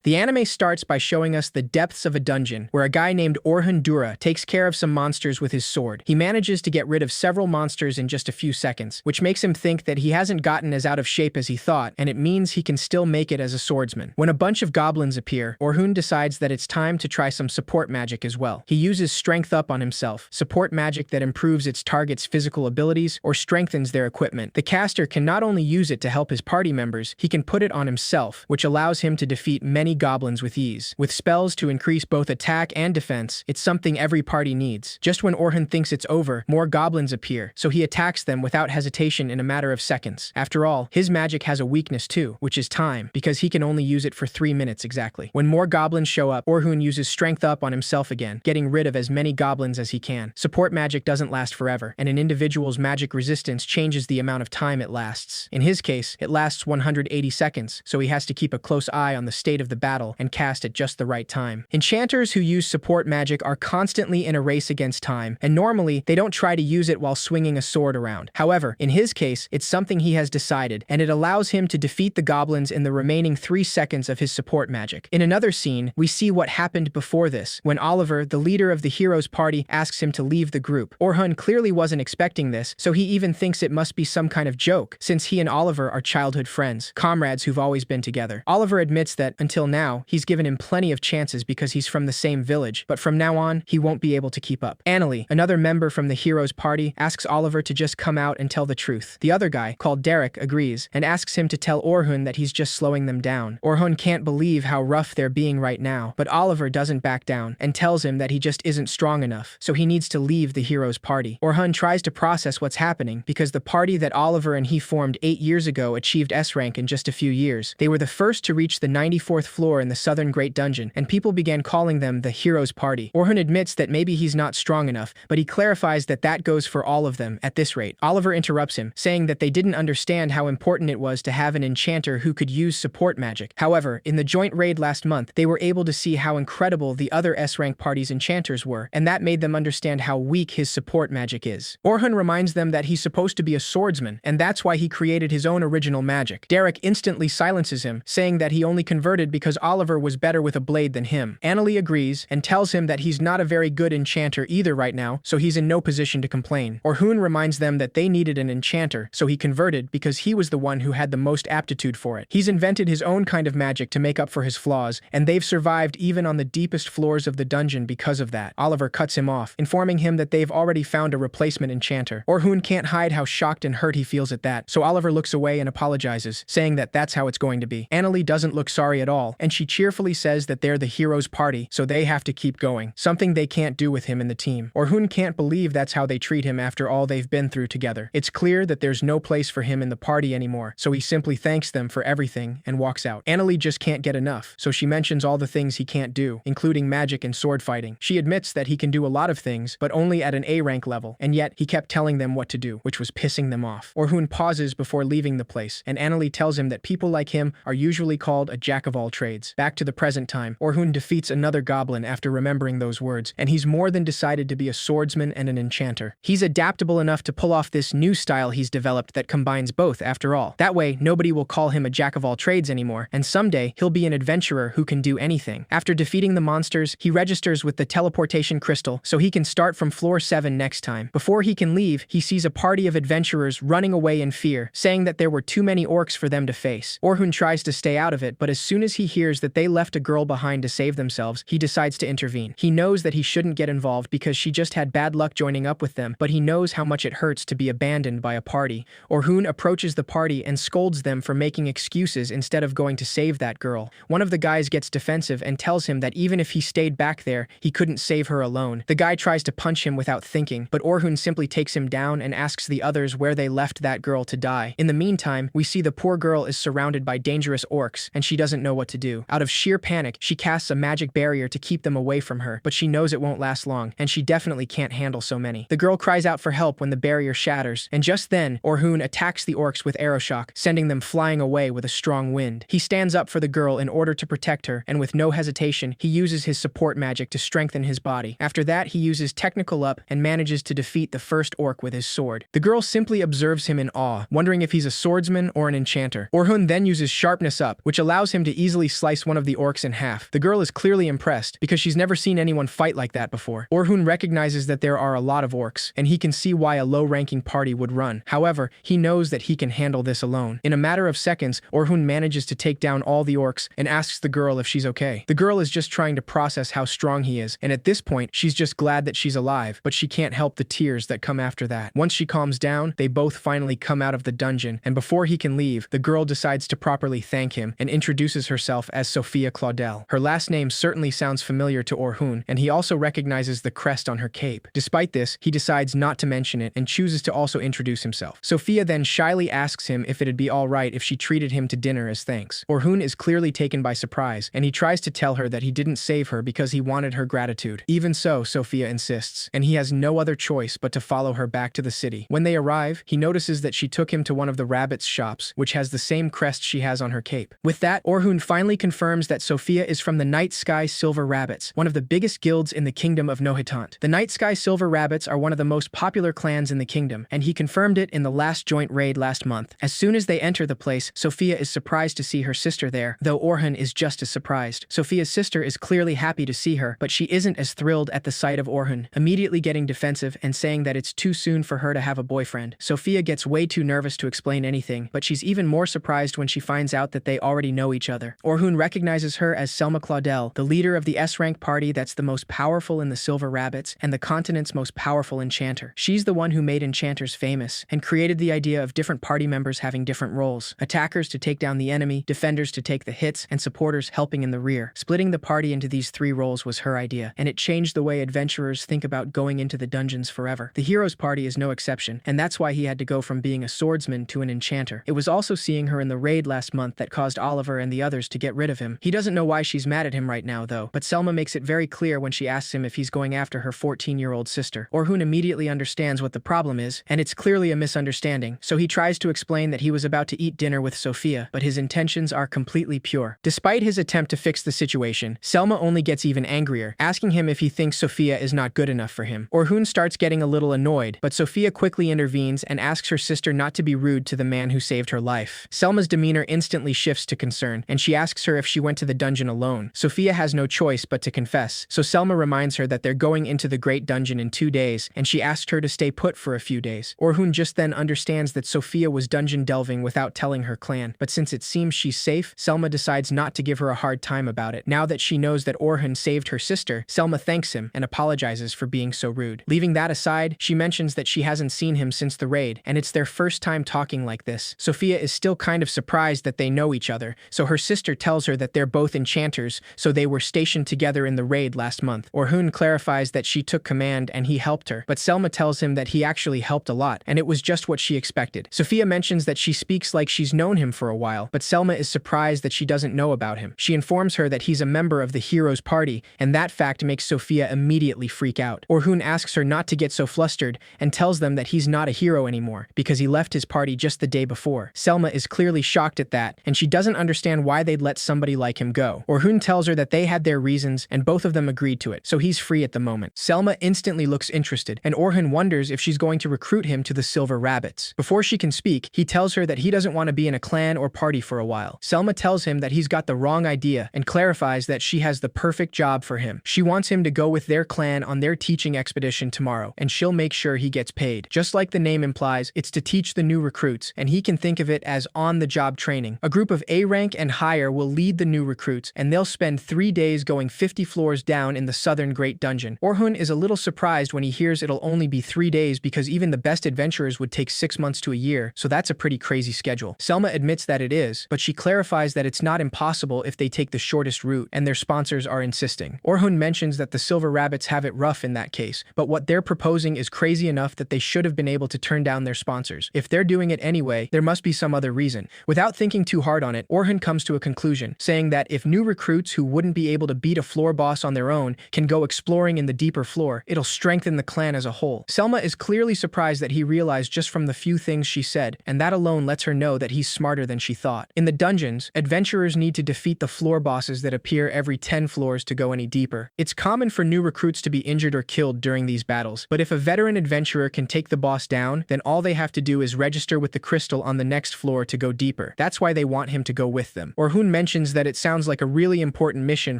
The anime starts by showing us the depths of a dungeon, where a guy named Orhun Dura takes care of some monsters with his sword. He manages to get rid of several monsters in just a few seconds, which makes him think that he hasn't gotten as out of shape as he thought, and it means he can still make it as a swordsman. When a bunch of goblins appear, Orhun decides that it's time to try some support magic as well. He uses strength up on himself, support magic that improves its target's physical abilities or strengthens their equipment. The caster can not only use it to help his party members, he can put it on himself, which allows him to defeat many goblins with ease. With spells to increase both attack and defense, it's something every party needs. Just when Orhun thinks it's over, more goblins appear, so he attacks them without hesitation in a matter of seconds. After all, his magic has a weakness too, which is time, because he can only use it for 3 minutes exactly. When more goblins show up, Orhun uses strength up on himself again, getting rid of as many goblins as he can. Support magic doesn't last forever, and an individual's magic resistance changes the amount of time it lasts. In his case, it lasts 180 seconds, so he has to keep a close eye on the state of the battle and cast at just the right time. Enchanters who use support magic are constantly in a race against time, and normally they don't try to use it while swinging a sword around. However, in his case, it's something he has decided, and it allows him to defeat the goblins in the remaining 3 seconds of his support magic. In another scene, we see what happened before this, when Oliver, the leader of the hero's party, asks him to leave the group. Orhun clearly wasn't expecting this, so he even thinks it must be some kind of joke, since he and Oliver are childhood friends, comrades who've always been together. Oliver admits that, until now, he's given him plenty of chances because he's from the same village, but from now on, he won't be able to keep up. Annalie, another member from the hero's party, asks Oliver to just come out and tell the truth. The other guy, called Derek, agrees, and asks him to tell Orhun that he's just slowing them down. Orhun can't believe how rough they're being right now, but Oliver doesn't back down, and tells him that he just isn't strong enough, so he needs to leave the hero's party. Orhun tries to process what's happening, because the party that Oliver and he formed 8 years ago achieved S rank in just a few years. They were the first to reach the 94th floor in the Southern Great Dungeon, and people began calling them the Hero's Party. Orhun admits that maybe he's not strong enough, but he clarifies that that goes for all of them at this rate. Oliver interrupts him, saying that they didn't understand how important it was to have an enchanter who could use support magic. However, in the joint raid last month, they were able to see how incredible the other S-rank party's enchanters were, and that made them understand how weak his support magic is. Orhun reminds them that he's supposed to be a swordsman, and that's why he created his own original magic. Derek instantly silences him, saying that he only converted because Oliver was better with a blade than him. Annalie agrees, and tells him that he's not a very good enchanter either right now, so he's in no position to complain. Orhun reminds them that they needed an enchanter, so he converted because he was the one who had the most aptitude for it. He's invented his own kind of magic to make up for his flaws, and they've survived even on the deepest floors of the dungeon because of that. Oliver cuts him off, informing him that they've already found a replacement enchanter. Orhun can't hide how shocked and hurt he feels at that, so Oliver looks away and apologizes, saying that that's how it's going to be. Annalie doesn't look sorry at all, and she cheerfully says that they're the hero's party, so they have to keep going, something they can't do with him in the team. Orhun can't believe that's how they treat him after all they've been through together. It's clear that there's no place for him in the party anymore, so he simply thanks them for everything and walks out. Annalie just can't get enough, so she mentions all the things he can't do, including magic and sword fighting. She admits that he can do a lot of things, but only at an A rank level, and yet he kept telling them what to do, which was pissing them off. Orhun pauses before leaving the place, and Annalie tells him that people like him are usually called a jack of all trades. Back to the present time, Orhun defeats another goblin after remembering those words, and he's more than decided to be a swordsman and an enchanter. He's adaptable enough to pull off this new style he's developed that combines both after all. That way, nobody will call him a jack of all trades anymore, and someday he'll be an adventurer who can do anything. After defeating the monsters, he registers with the teleportation crystal so he can start from floor 7 next time. Before he can leave, he sees a party of adventurers running away in fear, saying that there were too many orcs for them to face. Orhun tries to stay out of it, but as soon as he hears that they left a girl behind to save themselves, he decides to intervene. He knows that he shouldn't get involved because she just had bad luck joining up with them, but he knows how much it hurts to be abandoned by a party. Orhun approaches the party and scolds them for making excuses instead of going to save that girl. One of the guys gets defensive and tells him that even if he stayed back there, he couldn't save her alone. The guy tries to punch him without thinking, but Orhun simply takes him down and asks the others where they left that girl to die. In the meantime, we see the poor girl is surrounded by dangerous orcs, and she doesn't know what to do. Out of sheer panic, she casts a magic barrier to keep them away from her, but she knows it won't last long, and she definitely can't handle so many. The girl cries out for help when the barrier shatters, and just then, Orhun attacks the orcs with arrow shock, sending them flying away with a strong wind. He stands up for the girl in order to protect her, and with no hesitation, he uses his support magic to strengthen his body. After that, he uses technical up and manages to defeat the first orc with his sword. The girl simply observes him in awe, wondering if he's a swordsman or an enchanter. Orhun then uses sharpness up, which allows him to easily slice one of the orcs in half. The girl is clearly impressed because she's never seen anyone fight like that before. Orhun recognizes that there are a lot of orcs, and he can see why a low-ranking party would run. However, he knows that he can handle this alone. In a matter of seconds, Orhun manages to take down all the orcs and asks the girl if she's okay. The girl is just trying to process how strong he is, and at this point, she's just glad that she's alive, but she can't help the tears that come after that. Once she calms down, they both finally come out of the dungeon, and before he can leave, the girl decides to properly thank him and introduces herself as Sophia Claudel. Her last name certainly sounds familiar to Orhun, and he also recognizes the crest on her cape. Despite this, he decides not to mention it and chooses to also introduce himself. Sophia then shyly asks him if it'd be alright if she treated him to dinner as thanks. Orhun is clearly taken by surprise, and he tries to tell her that he didn't save her because he wanted her gratitude. Even so, Sophia insists, and he has no other choice but to follow her back to the city. When they arrive, he notices that she took him to one of the rabbits' shops, which has the same crest she has on her cape. With that, Orhun finally confirms that Sophia is from the Night Sky Silver Rabbits, one of the biggest guilds in the kingdom of Nohitant. The Night Sky Silver Rabbits are one of the most popular clans in the kingdom, and he confirmed it in the last joint raid last month. As soon as they enter the place, Sophia is surprised to see her sister there, though Orhun is just as surprised. Sophia's sister is clearly happy to see her, but she isn't as thrilled at the sight of Orhun, immediately getting defensive and saying that it's too soon for her to have a boyfriend. Sophia gets way too nervous to explain anything, but she's even more surprised when she finds out that they already know each other. Orhun recognizes her as Selma Claudel, the leader of the S-rank party that's the most powerful in the Silver Rabbits and the continent's most powerful enchanter. She's the one who made enchanters famous and created the idea of different party members having different roles: attackers to take down the enemy, defenders to take the hits, and supporters helping in the rear. Splitting the party into these three roles was her idea, and it changed the way adventurers think about going into the dungeons forever. The hero's party is no exception, and that's why he had to go from being a swordsman to an enchanter. It was also seeing her in the raid last month that caused Oliver and the others to get rid of him. He doesn't know why she's mad at him right now, though, but Selma makes it very clear when she asks him if he's going after her 14-year-old sister. Orhun immediately understands what the problem is, and it's clearly a misunderstanding, so he tries to explain that he was about to eat dinner with Sophia, but his intentions are completely pure. Despite his attempt to fix the situation, Selma only gets even angrier, asking him if he thinks Sophia is not good enough for him. Orhun starts getting a little annoyed, but Sophia quickly intervenes and asks her sister not to be rude to the man who saved her life. Selma's demeanor instantly shifts to concern, and she asks her if she went to the dungeon alone. Sophia has no choice but to confess, so Selma reminds her that they're going into the Great Dungeon in 2 days, and she asked her to stay put for a few days. Orhun just then understands that Sophia was dungeon delving without telling her clan, but since it seems she's safe, Selma decides not to give her a hard time about it. Now that she knows that Orhun saved her sister, Selma thanks him and apologizes for being so rude. Leaving that aside, she mentions that she hasn't seen him since the raid, and it's their first time talking like this. Sophia is still kind of surprised that they know each other, so her sister tells her that they're both enchanters, so they were stationed together in the raid last month. Orhun clarifies that she took command and he helped her, but Selma tells him that he actually helped a lot, and it was just what she expected. Sophia mentions that she speaks like she's known him for a while, but Selma is surprised that she doesn't know about him. She informs her that he's a member of the hero's party, and that fact makes Sophia immediately freak out. Orhun asks her not to get so flustered and tells them that he's not a hero anymore because he left his party just the day before. Selma is clearly shocked at that, and she doesn't understand why they'd let somebody like him go. Orhun tells her that they had their reasons and both of them agreed to it, so he's free at the moment. Selma instantly looks interested, and Orhun wonders if she's going to recruit him to the Silver Rabbits. Before she can speak, he tells her that he doesn't want to be in a clan or party for a while. Selma tells him that he's got the wrong idea and clarifies that she has the perfect job for him. She wants him to go with their clan on their teaching expedition tomorrow, and she'll make sure he gets paid. Just like the name implies, it's to teach the new recruits, and he can think of it as on-the-job training. A group of A rank and higher will lead the new recruits, and they'll spend 3 days going 50 floors down in the southern Great Dungeon. Orhun is a little surprised when he hears it'll only be 3 days because even the best adventurers would take 6 months to a year, so that's a pretty crazy schedule. Selma admits that it is, but she clarifies that it's not impossible if they take the shortest route, and their sponsors are insisting. Orhun mentions that the Silver Rabbits have it rough in that case, but what they're proposing is crazy enough that they should have been able to turn down their sponsors. If they're doing it anyway, there must be some other reason. Without thinking too hard on it, Orhun comes to a conclusion, saying that if new recruits who wouldn't be able to beat a floor boss on their own can go exploring in the deeper floor, it'll strengthen the clan as a whole. Selma is clearly surprised that he realized just from the few things she said, and that alone lets her know that he's smarter than she thought. In the dungeons, adventurers need to defeat the floor bosses that appear every 10 floors to go any deeper. It's common for new recruits to be injured or killed during these battles, but if a veteran adventurer can take the boss down, then all they have to do is register with the crystal on the next floor to go deeper. That's why they want him to go with them. Orhun mentions that it sounds like a really important mission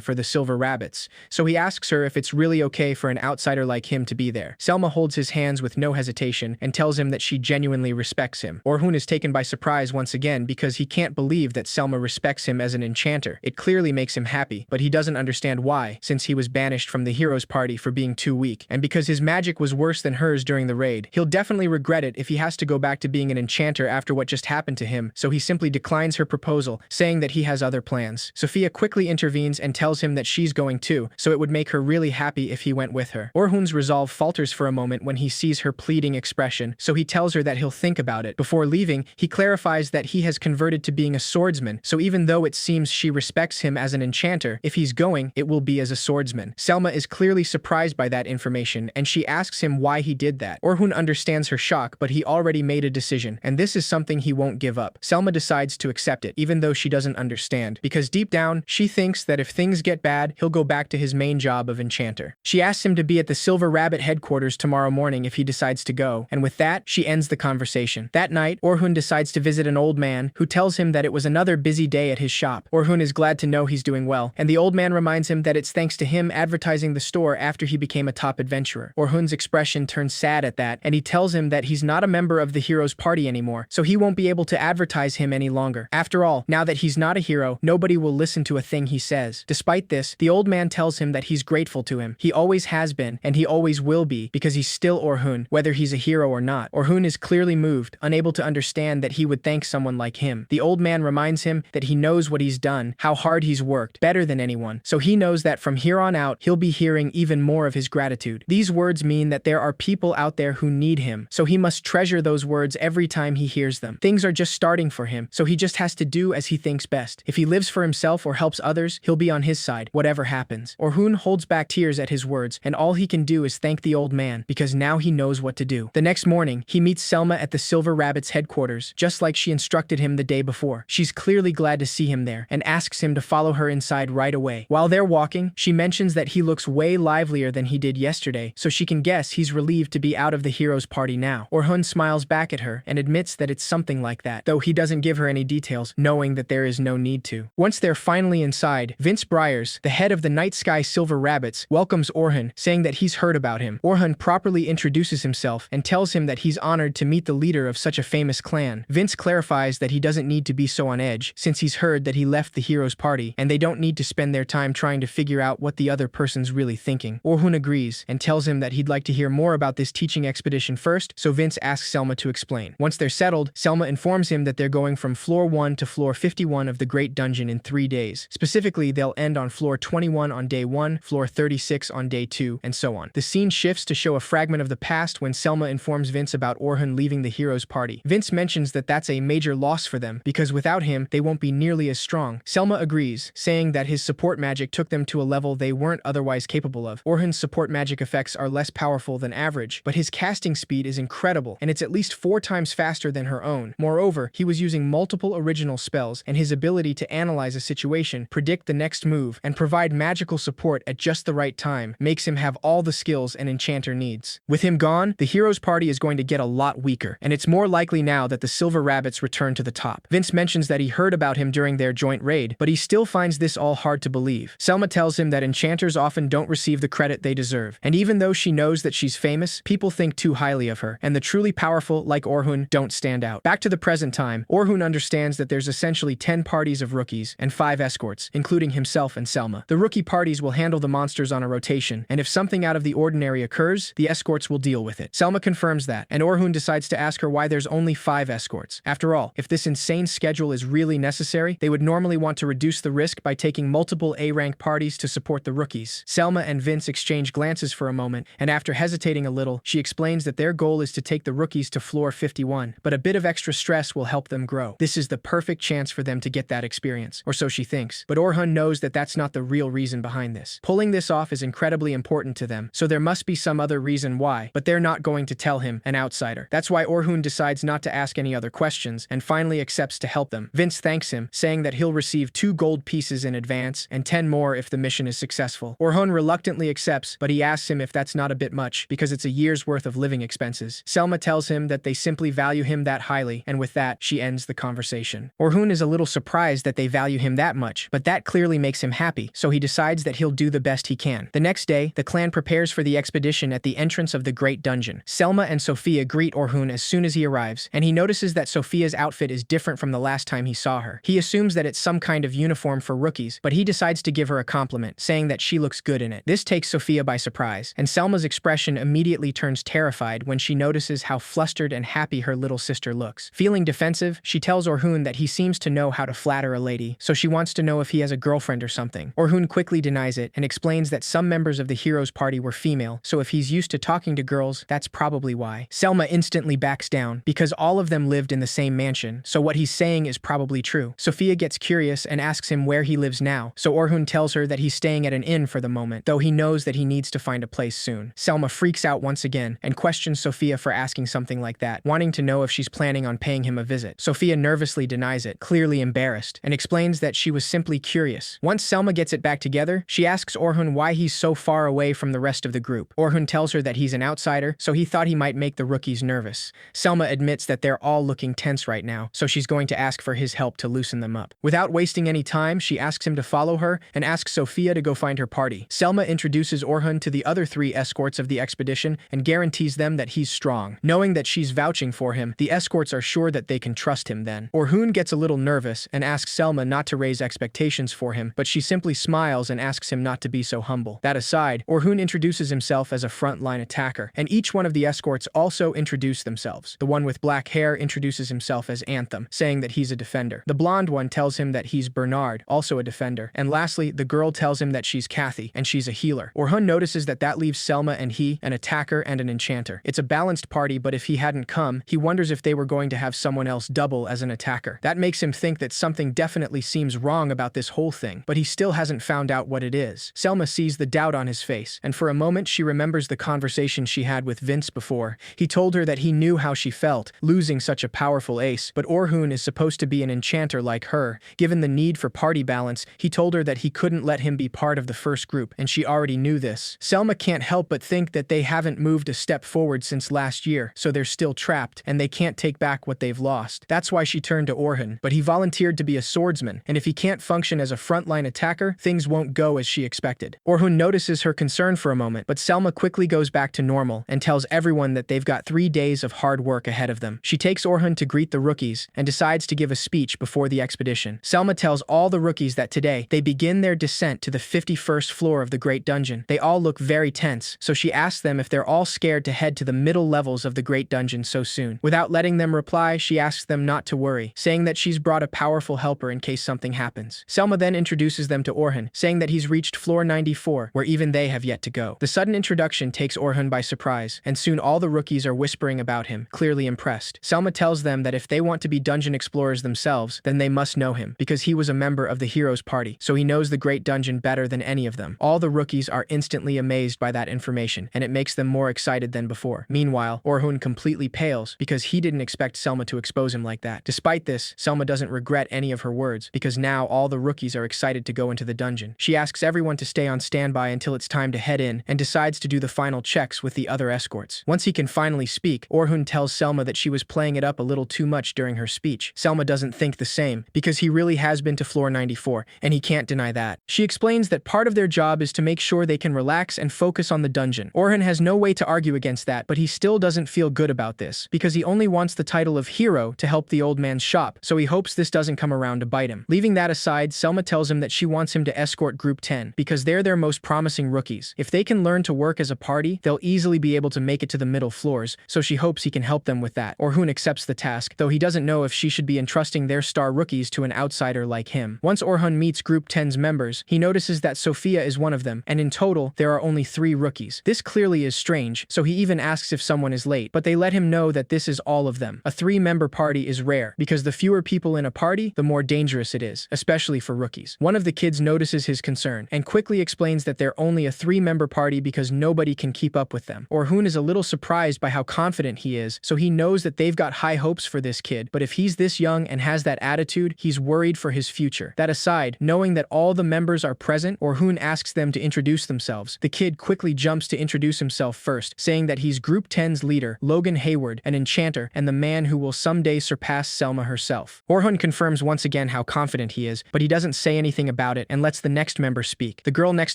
for the Silver Rabbits, so he asks her if it's really okay for an outsider like him to be there. Selma holds his hands with no hesitation and tells him that she genuinely respects him. Orhun is taken by surprise once again because he can't believe that Selma respects him as an enchanter. It clearly makes him happy, but he doesn't understand why, since he was banished from the hero's party for being too weak, and because his magic was worse than hers during the raid. He'll definitely regret it if he has to go back to being an enchanter after what just happened to him, so he simply declines her proposal, saying that he has other plans. Sophia quickly intervenes and tells him that she's going too, so it would make her really happy if he went with her. Orhun's resolve falters for a moment when he sees her pleading expression, so he tells her that he'll think about it. Before leaving, he clarifies that he has converted to being a swordsman, so even though it seems she respects him as an enchanter, if he's going, it will be as a swordsman. Selma is clearly surprised by that information, and she asks him why he did that. Orhun understands her shock, but he already made a decision, and this is something he won't give up. Selma decides to accept it, even though she doesn't understand, because deep down, she thinks that if things get bad, he'll go back to his main job of enchanter. She asks him to be at the Silver Rabbit headquarters tomorrow morning if he decides to go, and with that, she ends the conversation. That night, Orhun decides to visit an old man who tells him that it was another busy day at his shop. Orhun is glad to know he's doing well, and the old man reminds him that it's thanks to him advertising the store after he became a top adventurer. Orhun's expression turns sad at that, and he tells him that he's not a member of the hero's party anymore, so he won't be able to advertise him any longer. After all, now that he's not a hero, nobody will listen to a thing he says. Despite this, the old man tells him that he's grateful to him. He always has been, and he always will be, because he's still Orhun, whether he's a hero or not. Orhun is clearly moved, unable to understand that he would thank someone like him. The old man reminds him that he knows what he's done, how hard he's worked, better than anyone, so he knows that from here on out, he'll be hearing even more of his gratitude. These words mean that there are people out there who need him, so he must treasure those words every time he hears them. Things are just starting for him, so he just has to do as he thinks best. If he lives for himself or helps others, he'll be on his side, whatever happens. Orhun holds back tears at his words, and all he can do is thank the old man, because now he knows what to do. The next morning, he meets Selma at the Silver Rabbit's headquarters, just like she instructed him the day before. She's clearly glad to see him there, and asks him to follow her inside right away. While they're walking, she mentions that he looks way livelier than he did yesterday, so she can guess he's relieved to be out of the hero's party now. Orhun smiles back at her and admits that it's something like that, though he doesn't give her any details, knowing that there is no need to. Once they're finally inside, Vince Briars, the head of the Night Sky Silver Rabbits, welcomes Orhun, saying that he's heard about him. Orhun properly introduces himself and tells him that he's honored to meet the leader of such a famous clan. Vince clarifies that he doesn't need to be so on edge, since he's heard that he left the hero's party, and they don't need to spend their time trying to figure out what the other person's really thinking. Orhun agrees, and tells him that he'd like to hear more about this teaching expedition first, so Vince asks Selma to explain. Once they're settled, Selma informs him that they're going from floor 1 to floor 51 of the Great Dungeon in 3 days. Specifically, they'll end on floor 21 on day 1, floor 36 on day 2, and so on. The scene shifts to show a fragment of the past when Selma informs Vince about Orhun leaving the hero's party. Vince mentions that that's a major loss for them, because without him, they won't be nearly as strong. Selma agrees, saying that his support magic took them to a level they weren't otherwise capable of. Orhun's support magic effects are less powerful than average, but his casting speed is incredible, and it's at least 4 times faster than her own. Moreover, he was using multiple original spells, and his ability to analyze a situation, predict the next move, and provide magical support at just the right time makes him have all the skills an enchanter needs. With him gone, the hero's party is going to get a lot weaker, and it's more likely now that the Silver Rabbits return to the top. Vince mentions that he heard about him during their joint raid, but he still finds this all hard to believe. Selma tells him that enchanters often don't receive the credit they deserve, and even though she knows that she's famous, people think too highly of her, and the truly powerful, like Orhun, don't stand out. Back to the present time, Orhun understands that there's essentially 10 parties of rookies and 5 escorts, including himself and Selma. The rookie parties will handle the monsters on a rotation, and if something out of the ordinary occurs, the escorts will deal with it. Selma confirms that, and Orhun decides to ask her why there's only 5 escorts. After all, if this insane schedule is really necessary, they would normally want to reduce the risk by taking multiple A-rank parties to support the rookies. Selma and Vince exchange glances for a moment, and after hesitating a little, she explains that their goal is to take the rookies to floor 51, but a bit of extra stress will help them grow. This is the perfect chance for them to get that experience, or so she thinks. But Orhun knows that that's not the real reason behind this. Pulling this off is incredibly important to them, so there must be some other reason why, but they're not going to tell him, an outsider. That's why Orhun decides not to ask any other questions, and finally accepts to help them. Vince thanks him, saying that he'll receive 2 gold pieces in advance, and 10 more if the mission is successful. Orhun reluctantly accepts, but he asks him if that's not a bit much, because it's a year's worth of living expenses. Selma tells him that they simply value him that highly, and with that, she ends the conversation. Orhun is a little surprised that that they value him that much, but that clearly makes him happy, so he decides that he'll do the best he can. The next day, the clan prepares for the expedition at the entrance of the Great Dungeon. Selma and Sophia greet Orhun as soon as he arrives, and he notices that Sophia's outfit is different from the last time he saw her. He assumes that it's some kind of uniform for rookies, but he decides to give her a compliment, saying that she looks good in it. This takes Sophia by surprise, and Selma's expression immediately turns terrified when she notices how flustered and happy her little sister looks. Feeling defensive, she tells Orhun that he seems to know how to flatter a lady, so she wants to know if he has a girlfriend or something. Orhun quickly denies it and explains that some members of the hero's party were female, so if he's used to talking to girls, that's probably why. Selma instantly backs down, because all of them lived in the same mansion, so what he's saying is probably true. Sophia gets curious and asks him where he lives now, so Orhun tells her that he's staying at an inn for the moment, though he knows that he needs to find a place soon. Selma freaks out once again and questions Sophia for asking something like that, wanting to know if she's planning on paying him a visit. Sophia nervously denies it, clearly embarrassed, and explains that she was simply curious. Once Selma gets it back together, she asks Orhun why he's so far away from the rest of the group. Orhun tells her that he's an outsider, so he thought he might make the rookies nervous. Selma admits that they're all looking tense right now, so she's going to ask for his help to loosen them up. Without wasting any time, she asks him to follow her and asks Sophia to go find her party. Selma introduces Orhun to the other 3 escorts of the expedition and guarantees them that he's strong. Knowing that she's vouching for him, the escorts are sure that they can trust him then. Orhun gets a little nervous and asks Selma not to raise expectations for him, but she simply smiles and asks him not to be so humble. That aside, Orhun introduces himself as a frontline attacker, and each one of the escorts also introduce themselves. The one with black hair introduces himself as Anthem, saying that he's a defender. The blonde one tells him that he's Bernard, also a defender. And lastly, the girl tells him that she's Kathy, and she's a healer. Orhun notices that leaves Selma and he, an attacker and an enchanter. It's a balanced party, but if he hadn't come, he wonders if they were going to have someone else double as an attacker. That makes him think that something definitely seems wrong about this whole thing, but he still hasn't found out what it is. Selma sees the doubt on his face, and for a moment she remembers the conversation she had with Vince before. He told her that he knew how she felt, losing such a powerful ace, but Orhun is supposed to be an enchanter like her. Given the need for party balance, he told her that he couldn't let him be part of the first group, and she already knew this. Selma can't help but think that they haven't moved a step forward since last year, so they're still trapped, and they can't take back what they've lost. That's why she turned to Orhun, but he volunteered to be a swordsman, and if he can't function as a frontline attacker, things won't go as she expected. Orhun notices her concern for a moment, but Selma quickly goes back to normal and tells everyone that they've got 3 days of hard work ahead of them. She takes Orhun to greet the rookies and decides to give a speech before the expedition. Selma tells all the rookies that today they begin their descent to the 51st floor of the Great Dungeon. They all look very tense, so she asks them if they're all scared to head to the middle levels of the Great Dungeon so soon. Without letting them reply, she asks them not to worry, saying that she's brought a powerful helper in case something happens. Selma then introduces them to Orhun, saying that he's reached floor 94, where even they have yet to go. The sudden introduction takes Orhun by surprise, and soon all the rookies are whispering about him, clearly impressed. Selma tells them that if they want to be dungeon explorers themselves, then they must know him, because he was a member of the hero's party, so he knows the Great Dungeon better than any of them. All the rookies are instantly amazed by that information, and it makes them more excited than before. Meanwhile, Orhun completely pales, because he didn't expect Selma to expose him like that. Despite this, Selma doesn't regret any of her words, because now all the rookies are excited to go into the dungeon. She asks everyone to stay on standby until it's time to head in, and decides to do the final checks with the other escorts. Once he can finally speak, Orhun tells Selma that she was playing it up a little too much during her speech. Selma doesn't think the same, because he really has been to floor 94, and he can't deny that. She explains that part of their job is to make sure they can relax and focus on the dungeon. Orhun has no way to argue against that, but he still doesn't feel good about this, because he only wants the title of hero to help the old man's shop, so he hopes this doesn't come around to bite him. Leaving that aside, Selma tells him that she wants him to escort Group 10, because they're their most promising rookies. If they can learn to work as a party, they'll easily be able to make it to the middle floors, so she hopes he can help them with that. Orhun accepts the task, though he doesn't know if she should be entrusting their star rookies to an outsider like him. Once Orhun meets Group 10's members, he notices that Sophia is one of them, and in total, there are only 3 rookies. This clearly is strange, so he even asks if someone is late, but they let him know that this is all of them. A 3-member party is rare, because the fewer people in a party, the more dangerous it is, especially for rookies. One of the kids notices his concern, and quickly explains that they're only a 3-member party because nobody can keep up with them. Orhun is a little surprised by how confident he is, so he knows that they've got high hopes for this kid, but if he's this young and has that attitude, he's worried for his future. That aside, knowing that all the members are present, Orhun asks them to introduce themselves. The kid quickly jumps to introduce himself first, saying that he's Group 10's leader, Logan Hayward, an enchanter, and the man who will someday surpass Selma herself. Orhun confirms once again again how confident he is, but he doesn't say anything about it and lets the next member speak. The girl next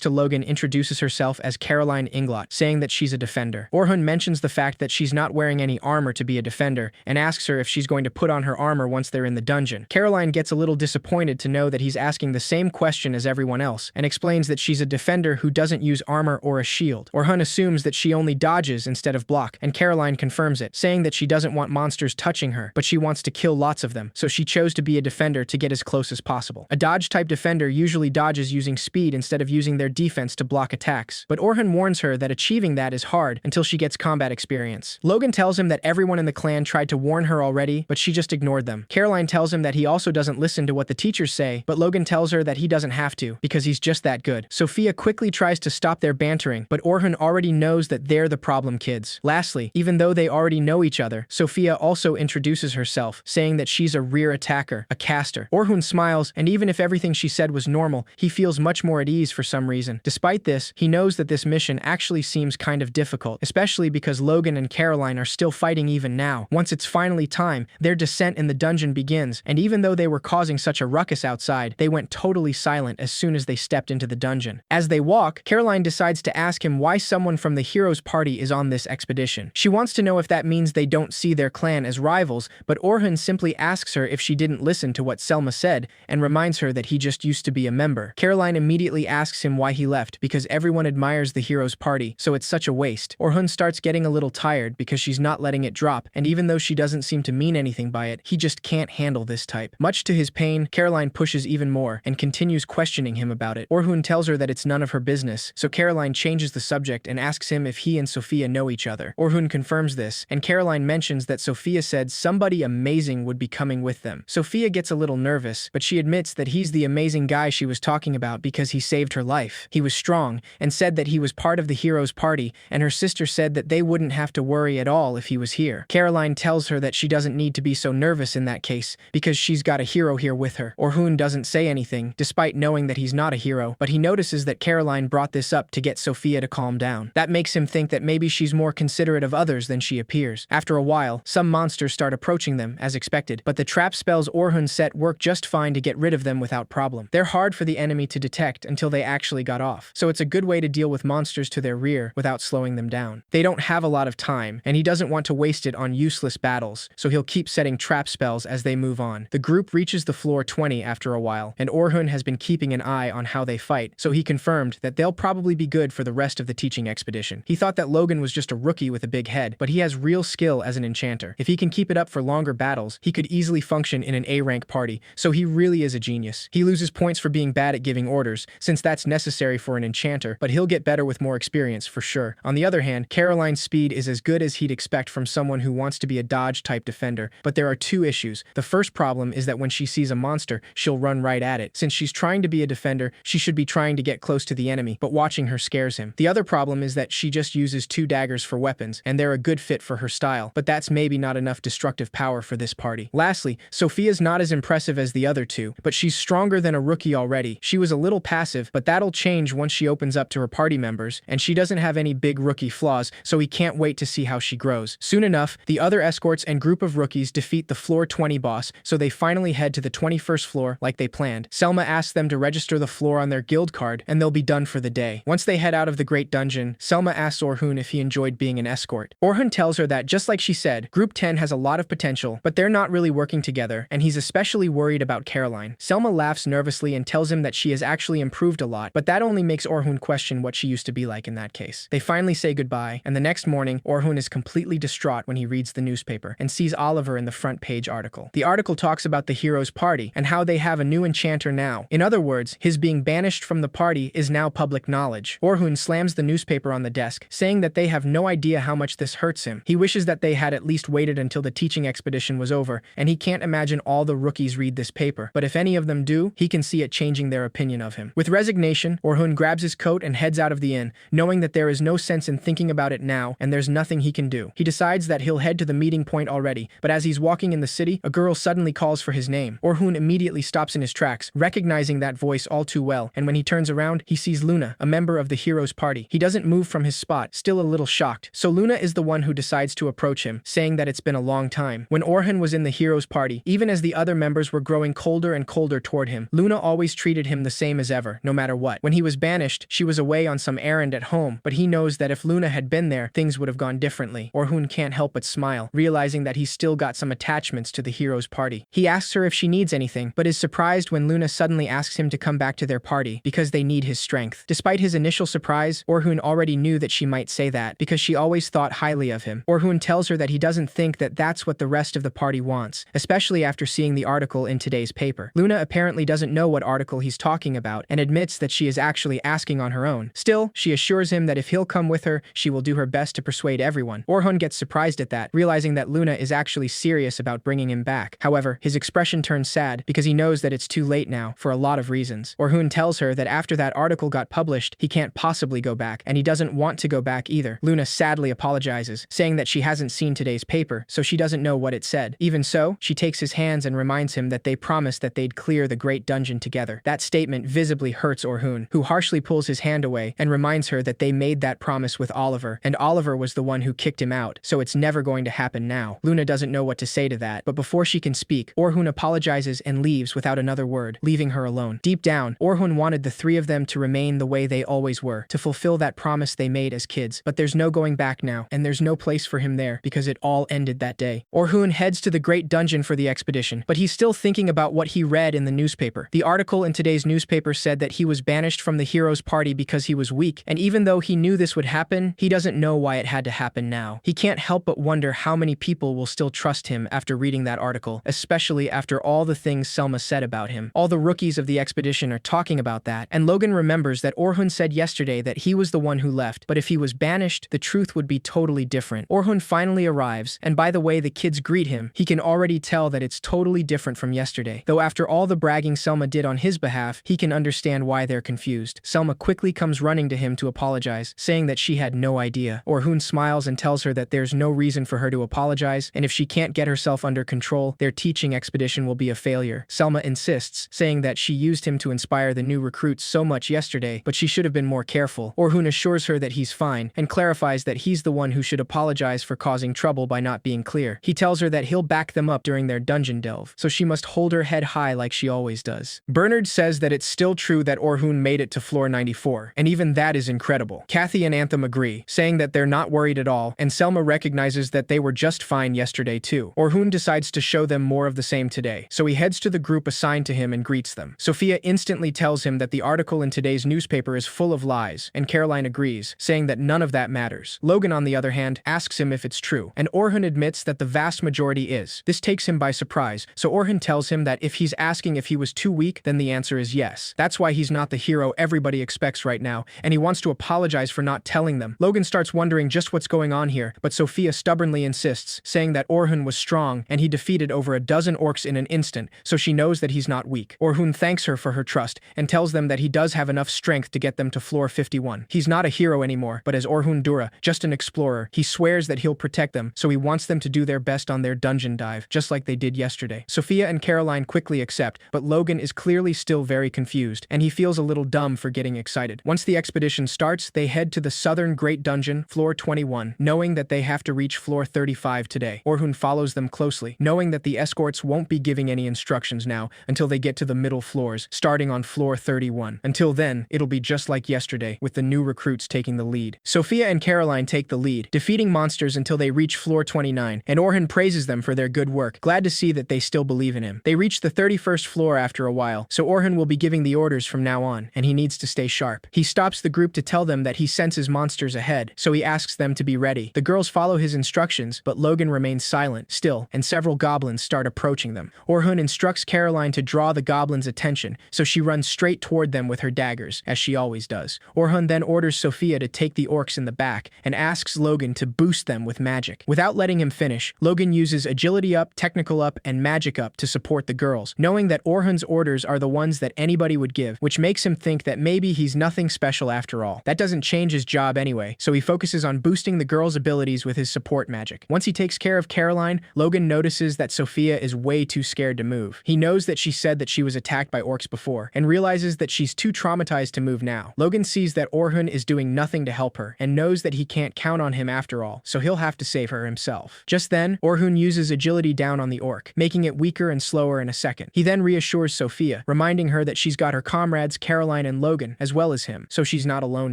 to Logan introduces herself as Caroline Inglot, saying that she's a defender. Orhun mentions the fact that she's not wearing any armor to be a defender and asks her if she's going to put on her armor once they're in the dungeon. Caroline gets a little disappointed to know that he's asking the same question as everyone else and explains that she's a defender who doesn't use armor or a shield. Orhun assumes that she only dodges instead of block, and Caroline confirms it, saying that she doesn't want monsters touching her, but she wants to kill lots of them, so she chose to be a defender to get as close as possible. A dodge-type defender usually dodges using speed instead of using their defense to block attacks, but Orhun warns her that achieving that is hard until she gets combat experience. Logan tells him that everyone in the clan tried to warn her already, but she just ignored them. Caroline tells him that he also doesn't listen to what the teachers say, but Logan tells her that he doesn't have to, because he's just that good. Sophia quickly tries to stop their bantering, but Orhun already knows that they're the problem kids. Lastly, even though they already know each other, Sophia also introduces herself, saying that she's a rear attacker, a caster. Orhun smiles, and even if everything she said was normal, he feels much more at ease for some reason. Despite this, he knows that this mission actually seems kind of difficult, especially because Logan and Caroline are still fighting even now. Once it's finally time, their descent in the dungeon begins, and even though they were causing such a ruckus outside, they went totally silent as soon as they stepped into the dungeon. As they walk, Caroline decides to ask him why someone from the heroes' party is on this expedition. She wants to know if that means they don't see their clan as rivals, but Orhun simply asks her if she didn't listen to what Selma said and reminds her that he just used to be a member. Caroline immediately asks him why he left, because everyone admires the heroes' party, so it's such a waste. Orhun starts getting a little tired because she's not letting it drop, and even though she doesn't seem to mean anything by it, he just can't handle this type. Much to his pain, Caroline pushes even more and continues questioning him about it. Orhun tells her that it's none of her business, so Caroline changes the subject and asks him if he and Sophia know each other. Orhun confirms this, and Caroline mentions that Sophia said somebody amazing would be coming with them. Sophia gets a little nervous, but she admits that he's the amazing guy she was talking about because he saved her life. He was strong, and said that he was part of the heroes' party, and her sister said that they wouldn't have to worry at all if he was here. Caroline tells her that she doesn't need to be so nervous in that case, because she's got a hero here with her. Orhun doesn't say anything, despite knowing that he's not a hero, but he notices that Caroline brought this up to get Sophia to calm down. That makes him think that maybe she's more considerate of others than she appears. After a while, some monsters start approaching them, as expected, but the trap spells Orhun set work just fine to get rid of them without problem. They're hard for the enemy to detect until they actually got off, so it's a good way to deal with monsters to their rear without slowing them down. They don't have a lot of time, and he doesn't want to waste it on useless battles, so he'll keep setting trap spells as they move on. The group reaches the floor 20 after a while, and Orhun has been keeping an eye on how they fight, so he confirmed that they'll probably be good for the rest of the teaching expedition. He thought that Logan was just a rookie with a big head, but he has real skill as an enchanter. If he can keep it up for longer battles, he could easily function in an A-rank party, so he really is a genius. He loses points for being bad at giving orders, since that's necessary for an enchanter, but he'll get better with more experience for sure. On the other hand, Caroline's speed is as good as he'd expect from someone who wants to be a dodge-type defender, but there are two issues. The first problem is that when she sees a monster, she'll run right at it. Since she's trying to be a defender, she should be trying to get close to the enemy, but watching her scares him. The other problem is that she just uses 2 daggers for weapons, and they're a good fit for her style, but that's maybe not enough destructive power for this party. Lastly, Sophia's not as impressive as the other two, but she's stronger than a rookie already. She was a little passive, but that'll change once she opens up to her party members, and she doesn't have any big rookie flaws, so he can't wait to see how she grows. Soon enough, the other escorts and group of rookies defeat the floor 20 boss, so they finally head to the 21st floor like they planned. Selma asks them to register the floor on their guild card, and they'll be done for the day. Once they head out of the Great Dungeon, Selma asks Orhun if he enjoyed being an escort. Orhun tells her that, just like she said, Group 10 has a lot of potential, but they're not really working together, and he's especially worried about Caroline. Selma laughs nervously and tells him that she has actually improved a lot, but that only makes Orhun question what she used to be like in that case. They finally say goodbye, and the next morning, Orhun is completely distraught when he reads the newspaper and sees Oliver in the front page article. The article talks about the heroes' party and how they have a new enchanter now. In other words, his being banished from the party is now public knowledge. Orhun slams the newspaper on the desk, saying that they have no idea how much this hurts him. He wishes that they had at least waited until the teaching expedition was over, and he can't imagine all the rookies read this paper, but if any of them do, he can see it changing their opinion of him. With resignation, Orhun grabs his coat and heads out of the inn, knowing that there is no sense in thinking about it now, and there's nothing he can do. He decides that he'll head to the meeting point already, but as he's walking in the city, a girl suddenly calls for his name. Orhun immediately stops in his tracks, recognizing that voice all too well, and when he turns around, he sees Luna, a member of the heroes' party. He doesn't move from his spot, still a little shocked, so Luna is the one who decides to approach him, saying that it's been a long time. When Orhun was in the heroes' party, even as the other members shores were growing colder and colder toward him. Luna always treated him the same as ever, no matter what. When he was banished, she was away on some errand at home, but he knows that if Luna had been there, things would have gone differently. Orhun can't help but smile, realizing that he's still got some attachments to the hero's party. He asks her if she needs anything, but is surprised when Luna suddenly asks him to come back to their party because they need his strength. Despite his initial surprise, Orhun already knew that she might say that because she always thought highly of him. Orhun tells her that he doesn't think that that's what the rest of the party wants, especially after seeing the article in today's paper. Luna apparently doesn't know what article he's talking about and admits that she is actually asking on her own. Still, she assures him that if he'll come with her, she will do her best to persuade everyone. Orhun gets surprised at that, realizing that Luna is actually serious about bringing him back. However, his expression turns sad because he knows that it's too late now for a lot of reasons. Orhun tells her that after that article got published, he can't possibly go back, and he doesn't want to go back either. Luna sadly apologizes, saying that she hasn't seen today's paper, so she doesn't know what it said. Even so, she takes his hands and reminds him that they promised that they'd clear the Great Dungeon together. That statement visibly hurts Orhun, who harshly pulls his hand away and reminds her that they made that promise with Oliver, and Oliver was the one who kicked him out, so it's never going to happen now. Luna doesn't know what to say to that, but before she can speak, Orhun apologizes and leaves without another word, leaving her alone. Deep down, Orhun wanted the three of them to remain the way they always were, to fulfill that promise they made as kids, but there's no going back now, and there's no place for him there because it all ended that day. Orhun heads to the Great Dungeon for the expedition, but he's still thinking about what he read in the newspaper. The article in today's newspaper said that he was banished from the hero's party because he was weak, and even though he knew this would happen, he doesn't know why it had to happen now. He can't help but wonder how many people will still trust him after reading that article, especially after all the things Selma said about him. All the rookies of the expedition are talking about that, and Logan remembers that Orhun said yesterday that he was the one who left, but if he was banished, the truth would be totally different. Orhun finally arrives, and by the way the kids greet him, he can already tell that it's totally different from yesterday. Though after all the bragging Selma did on his behalf, he can understand why they're confused. Selma quickly comes running to him to apologize, saying that she had no idea. Orhun smiles and tells her that there's no reason for her to apologize, and if she can't get herself under control, their teaching expedition will be a failure. Selma insists, saying that she used him to inspire the new recruits so much yesterday, but she should have been more careful. Orhun assures her that he's fine, and clarifies that he's the one who should apologize for causing trouble by not being clear. He tells her that he'll back them up during their dungeon delve, so she must hold her head high like she always does. Bernard says that it's still true that Orhun made it to floor 94, and even that is incredible. Kathy and Anthem agree, saying that they're not worried at all, and Selma recognizes that they were just fine yesterday too. Orhun decides to show them more of the same today, so he heads to the group assigned to him and greets them. Sophia instantly tells him that the article in today's newspaper is full of lies, and Caroline agrees, saying that none of that matters. Logan, on the other hand, asks him if it's true, and Orhun admits that the vast majority is. This takes him by surprise, so Orhun tells him that if he's asking if he was too weak, then the answer is yes. That's why he's not the hero everybody expects right now, and he wants to apologize for not telling them. Logan starts wondering just what's going on here, but Sophia stubbornly insists, saying that Orhun was strong, and he defeated over a dozen orcs in an instant, so she knows that he's not weak. Orhun thanks her for her trust, and tells them that he does have enough strength to get them to floor 51. He's not a hero anymore, but as Orhun Dura, just an explorer, he swears that he'll protect them, so he wants them to do their best on their dungeon dive, just like they did yesterday. Sophia and Caroline quickly accept, but Logan is clearly still very confused, and he feels a little dumb for getting excited. Once the expedition starts, they head to the southern Great Dungeon, floor 21, knowing that they have to reach floor 35 today. Orhun follows them closely, knowing that the escorts won't be giving any instructions now until they get to the middle floors, starting on floor 31. Until then, it'll be just like yesterday, with the new recruits taking the lead. Sophia and Caroline take the lead, defeating monsters until they reach floor 29, and Orhun praises them for their good work, glad to see that they still believe in him. They reach the 31st floor after a while, so Orhun will be giving the orders from now on, and he needs to stay sharp. He stops the group to tell them that he senses monsters ahead, so he asks them to be ready. The girls follow his instructions, but Logan remains silent, still, and several goblins start approaching them. Orhun instructs Caroline to draw the goblins' attention, so she runs straight toward them with her daggers, as she always does. Orhun then orders Sophia to take the orcs in the back, and asks Logan to boost them with magic. Without letting him finish, Logan uses agility up, technical up, and magic up to support the girls, knowing that Orhun's orders are the ones that anybody would give, which makes him think that maybe he's nothing special after all. That doesn't change his job anyway, so he focuses on boosting the girls' abilities with his support magic. Once he takes care of Caroline, Logan notices that Sophia is way too scared to move. He knows that she said that she was attacked by orcs before, and realizes that she's too traumatized to move now. Logan sees that Orhun is doing nothing to help her, and knows that he can't count on him after all, so he'll have to save her himself. Just then, Orhun uses agility down on the orc, making it weaker and slower in a second. He then reassures Sophia, reminding her that she's got her comrades Caroline and Logan, as well as him, so she's not alone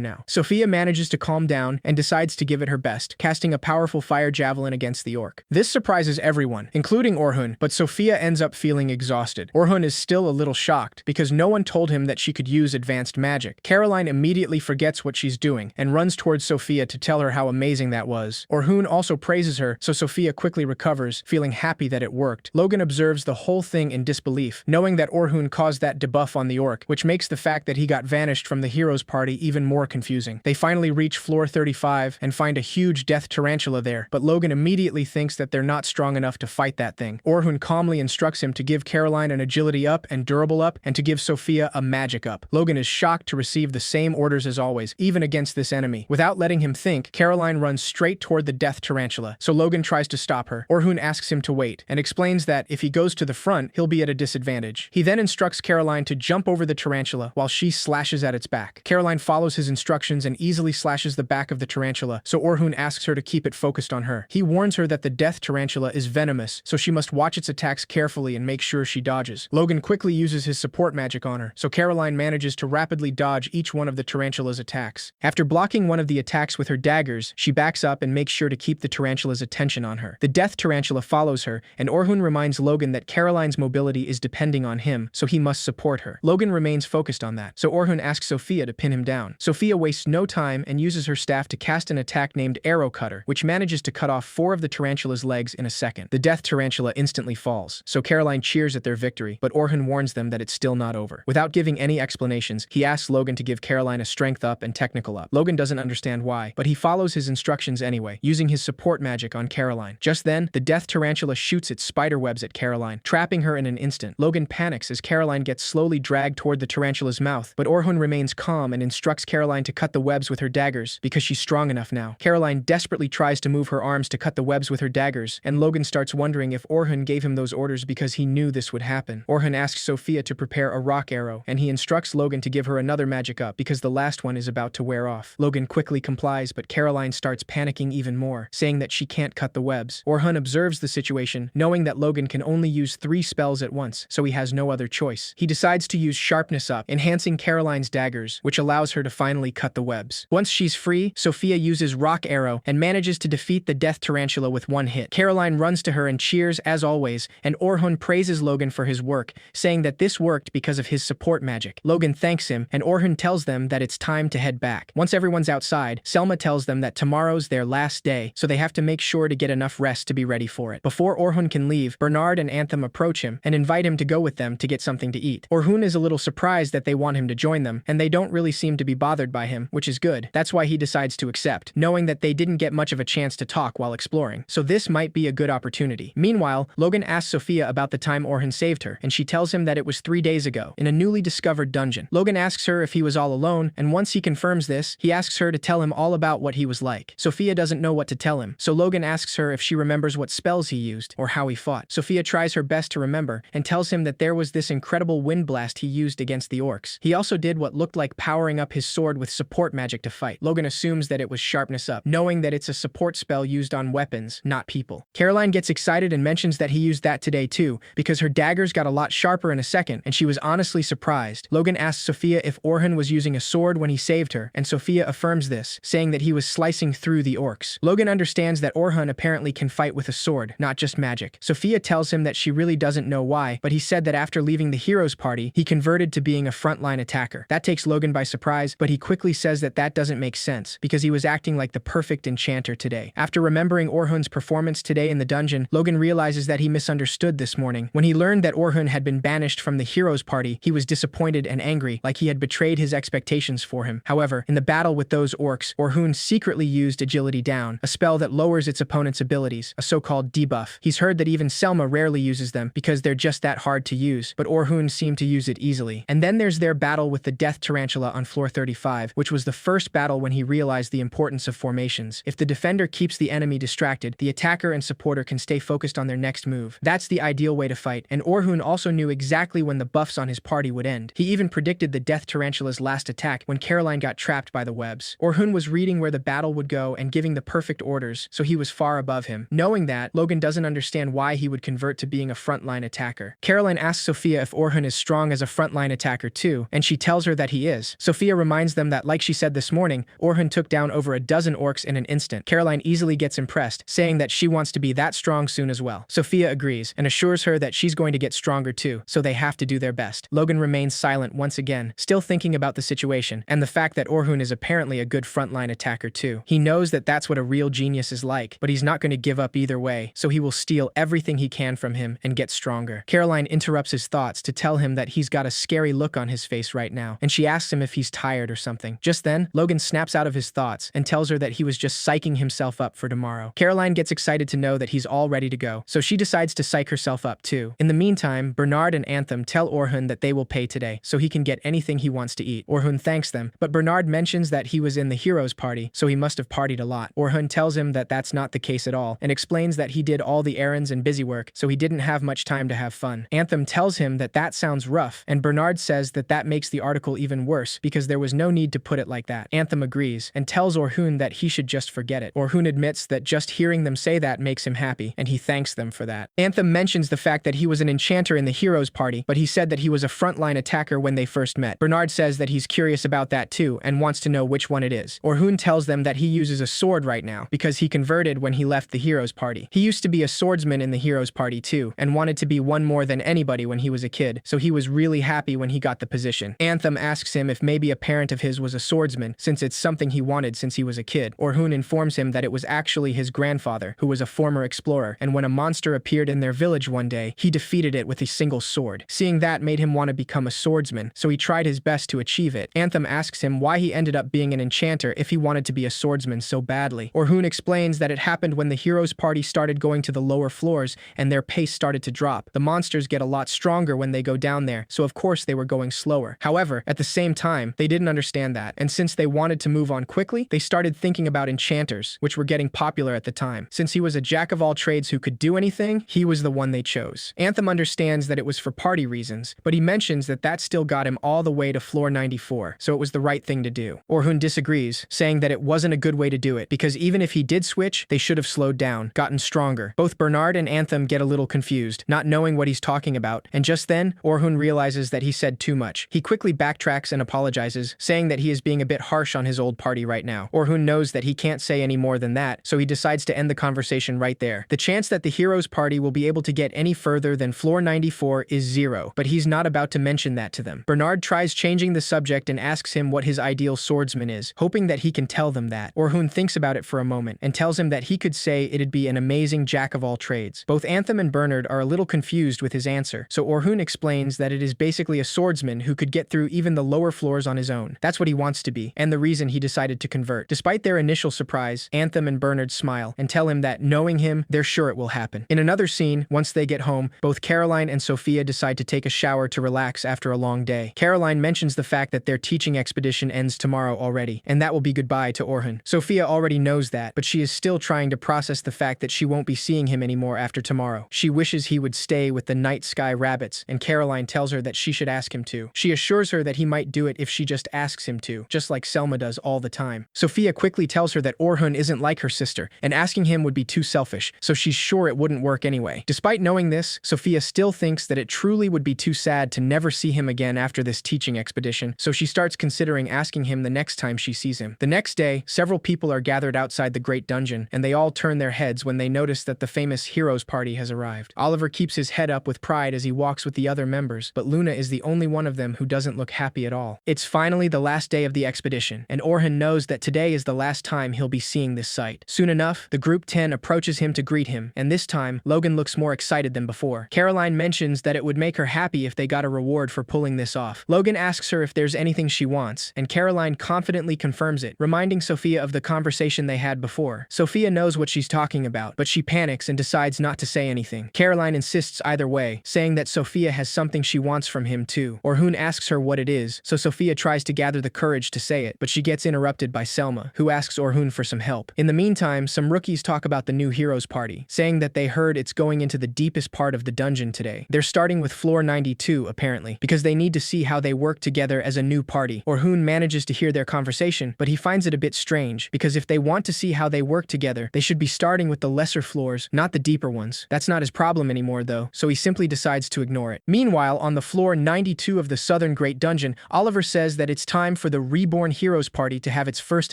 now. Sophia manages to calm down and decides to give it her best, casting a powerful fire javelin against the orc. This surprises everyone, including Orhun, but Sophia ends up feeling exhausted. Orhun is still a little shocked, because no one told him that she could use advanced magic. Caroline immediately forgets what she's doing, and runs towards Sophia to tell her how amazing that was. Orhun also praises her, so Sophia quickly recovers, feeling happy that it worked. Logan observes the whole thing in disbelief, knowing that Orhun caused that debuff on the orc, which makes the fact that he got vanished from the heroes party even more confusing. They finally reach floor 35 and find a huge death tarantula there, but Logan immediately thinks that they're not strong enough to fight that thing. Orhun calmly instructs him to give Caroline an agility up and durable up, and to give Sophia a magic up. Logan is shocked to receive the same orders as always, even against this enemy. Without letting him think, Caroline runs straight toward the death tarantula, so Logan tries to stop her. Orhun asks him to wait, and explains that if he goes to the front, he'll be at a disadvantage. He then instructs Caroline to jump over the tarantula while she slashes at its back. Caroline follows his instructions and easily slashes the back of the tarantula, so Orhun asks her to keep it focused on her. He warns her that the death tarantula is venomous, so she must watch its attacks carefully and make sure she dodges. Logan quickly uses his support magic on her, so Caroline manages to rapidly dodge each one of the tarantula's attacks. After blocking one of the attacks with her daggers, she backs up and makes sure to keep the tarantula's attention on her. The death tarantula follows her, and Orhun reminds Logan that Caroline's mobility is depending on him, so he must support her. Logan remains focused on that, so Orhun asks Sophia to pin him down. Sophia wastes no time and uses her staff to cast an attack named Arrow Cutter, which manages to cut off 4 of the tarantula's legs in a second. The death tarantula instantly falls, so Caroline cheers at their victory, but Orhun warns them that it's still not over. Without giving any explanations, he asks Logan to give Caroline a strength up and technical up. Logan doesn't understand why, but he follows his instructions anyway, using his support magic on Caroline. Just then, the death tarantula shoots its spider webs at Caroline, trapping her in an instant. Logan panics as Caroline gets slowly dragged toward the tarantula's mouth, but Orhun remains calm and instructs Caroline to cut the webs with her daggers, because she's strong enough now. Caroline desperately tries to move her arms to cut the webs with her daggers, and Logan starts wondering if Orhun gave him those orders because he knew this would happen. Orhun asks Sophia to prepare a rock arrow, and he instructs Logan to give her another magic up because the last one is about to wear off. Logan quickly complies, but Caroline starts panicking even more, saying that she can't cut the webs. Orhun observes the situation, knowing that Logan can only use 3 spells at once, so he has no other choice. He decides to use sharpness up, enhancing Caroline's daggers, which allows her to finally cut the webs. Once she's free, Sophia uses rock arrow and manages to defeat the death tarantula with 1 hit. Caroline runs to her and cheers as always, and Orhun praises Logan for his work, saying that this worked because of his support magic. Logan thanks him, and Orhun tells them that it's time to head back. Once everyone's outside, Selma tells them that tomorrow's their last day, so they have to make sure to get enough rest to be ready for it. Before Orhun can leave, Bernard and Anthem approach him and invite him to go with them to get something to eat. Orhun is a little surprised that they want him to join them, and they don't really seem to be bothered by him, which is good. That's why he decides to accept, knowing that they didn't get much of a chance to talk while exploring, so this might be a good opportunity. Meanwhile, Logan asks Sophia about the time Orhun saved her, and she tells him that it was 3 days ago, in a newly discovered dungeon. Logan asks her if he was all alone, and once he confirms this, he asks her to tell him all about what he was like. Sophia doesn't know what to tell him, so Logan asks her if she remembers what spells he used, or how he fought. Sophia tries her best to remember, and tells him that there was this incredible wind blast he used against the orcs. He also did what looked like powering up his sword with support magic to fight. Logan assumes that it was sharpness up, knowing that it's a support spell used on weapons, not people. Caroline gets excited and mentions that he used that today too, because her daggers got a lot sharper in a second, and she was honestly surprised. Logan asks Sophia if Orhun was using a sword when he saved her, and Sophia affirms this, saying that he was slicing through the orcs. Logan understands that Orhun apparently can fight with a sword, not just magic. Sophia tells him that she really doesn't know why, but he said that after leaving the heroes party, he converted to being a frontline attacker. That takes Logan by surprise, but he quickly says that that doesn't make sense, because he was acting like the perfect enchanter today. After remembering Orhun's performance today in the dungeon, Logan realizes that he misunderstood this morning. When he learned that Orhun had been banished from the heroes party, he was disappointed and angry, like he had betrayed his expectations for him. However, in the battle with those orcs, Orhun secretly used agility down, a spell that lowers its opponent's abilities, a so-called debuff. He's heard that even Selma rarely uses them because they're just that hard to use, but Orhun seemed to use it easily. And then there's their battle with the death tarantula on floor 35, which was the first battle when he realized the importance of formations. If the defender keeps the enemy distracted, the attacker and supporter can stay focused on their next move. That's the ideal way to fight, and Orhun also knew exactly when the buffs on his party would end. He even predicted the death tarantula's last attack when Caroline got trapped by the webs. Orhun was reading where the battle would go and giving the perfect orders, so he was far above him. Knowing that, Logan doesn't understand why he would convert to being a a frontline attacker. Caroline asks Sophia if Orhun is strong as a frontline attacker too, and she tells her that he is. Sophia reminds them that, like she said this morning, Orhun took down over a dozen orcs in an instant. Caroline easily gets impressed, saying that she wants to be that strong soon as well. Sophia agrees and assures her that she's going to get stronger too, so they have to do their best. Logan remains silent once again, still thinking about the situation and the fact that Orhun is apparently a good frontline attacker too. He knows that that's what a real genius is like, but he's not going to give up either way, so he will steal everything he can from him and get stronger. Caroline interrupts his thoughts to tell him that he's got a scary look on his face right now, and she asks him if he's tired or something. Just then, Logan snaps out of his thoughts and tells her that he was just psyching himself up for tomorrow. Caroline gets excited to know that he's all ready to go, so she decides to psych herself up too. In the meantime, Bernard and Anthem tell Orhun that they will pay today, so he can get anything he wants to eat. Orhun thanks them, but Bernard mentions that he was in the heroes party, so he must have partied a lot. Orhun tells him that that's not the case at all, and explains that he did all the errands and busy work, so he didn't have much time to have fun. Anthem tells him that that sounds rough, and Bernard says that that makes the article even worse, because there was no need to put it like that. Anthem agrees, and tells Orhun that he should just forget it. Orhun admits that just hearing them say that makes him happy, and he thanks them for that. Anthem mentions the fact that he was an enchanter in the heroes party, but he said that he was a frontline attacker when they first met. Bernard says that he's curious about that too, and wants to know which one it is. Orhun tells them that he uses a sword right now, because he converted when he left the heroes party. He used to be a swordsman in the heroes party too, and wanted to be one more than anybody when he was a kid, so he was really happy when he got the position. Anthem asks him if maybe a parent of his was a swordsman, since it's something he wanted since he was a kid. Orhun informs him that it was actually his grandfather, who was a former explorer, and when a monster appeared in their village one day, he defeated it with a single sword. Seeing that made him want to become a swordsman, so he tried his best to achieve it. Anthem asks him why he ended up being an enchanter if he wanted to be a swordsman so badly. Orhun explains that it happened when the heroes party started going to the lower floors and their pace started to drop. The monsters get a lot stronger when they go down there, so of course they were going slower. However, at the same time, they didn't understand that, and since they wanted to move on quickly, they started thinking about enchanters, which were getting popular at the time. Since he was a jack of all trades who could do anything, he was the one they chose. Anthem understands that it was for party reasons, but he mentions that that still got him all the way to floor 94, so it was the right thing to do. Orhun disagrees, saying that it wasn't a good way to do it, because even if he did switch, they should have slowed down, gotten stronger. Both Bernard and Anthem get a little confused, not knowing what he's talking about, and just then, Orhun realizes that he said too much. He quickly backtracks and apologizes, saying that he is being a bit harsh on his old party right now. Orhun knows that he can't say any more than that, so he decides to end the conversation right there. The chance that the heroes party will be able to get any further than floor 94 is 0, but he's not about to mention that to them. Bernard tries changing the subject and asks him what his ideal swordsman is, hoping that he can tell them that. Orhun thinks about it for a moment and tells him that he could say it'd be an amazing jack of all trades. Both Anthem and Bernard are a little confused with his answer, so Orhun explains that it is basically a swordsman who could get through even the lower floors on his own. That's what he wants to be, and the reason he decided to convert. Despite their initial surprise, Anthem and Bernard smile and tell him that, knowing him, they're sure it will happen. In another scene, once they get home, both Caroline and Sophia decide to take a shower to relax after a long day. Caroline mentions the fact that their teaching expedition ends tomorrow already, and that will be goodbye to Orhun. Sophia already knows that, but she is still trying to process the fact that she won't be seeing him anymore after tomorrow. She wishes he would stay with the night sky rabbits, and Caroline tells her that she should ask him to. She assures her that he might do it if she just asks him to, just like Selma does all the time. Sophia quickly tells her that Orhun isn't like her sister, and asking him would be too selfish, so she's sure it wouldn't work anyway. Despite knowing this, Sophia still thinks that it truly would be too sad to never see him again after this teaching expedition, so she starts considering asking him the next time she sees him. The next day, several people are gathered outside the Great Dungeon, and they all turn their heads when they notice that the famous heroes party has arrived. Oliver keeps his head up with pride as he walks with the other members, but Luna is the only one of them who doesn't look happy at all. It's finally the last day of the expedition, and Orhun knows that today is the last time he'll be seeing this sight. Soon enough, the Group 10 approaches him to greet him, and this time, Logan looks more excited than before. Caroline mentions that it would make her happy if they got a reward for pulling this off. Logan asks her if there's anything she wants, and Caroline confidently confirms it, reminding Sophia of the conversation they had before. Sophia knows what she's talking about, but she panics and decides not to say anything. Caroline insists either way, saying that Sophia has something she wants from him too. Orhun asks her what it is, so Sophia tries to gather the courage to say it, but she gets interrupted by Selma, who asks Orhun for some help. In the meantime, some rookies talk about the new heroes party, saying that they heard it's going into the deepest part of the dungeon today. They're starting with floor 92, apparently, because they need to see how they work together as a new party. Orhun manages to hear their conversation, but he finds it a bit strange, because if they want to see how they work together, they should be starting with the lesser floors, not the deeper ones. That's not his problem problem anymore though, so he simply decides to ignore it. Meanwhile, on the floor 92 of the Southern Great Dungeon, Oliver says that it's time for the Reborn Heroes Party to have its first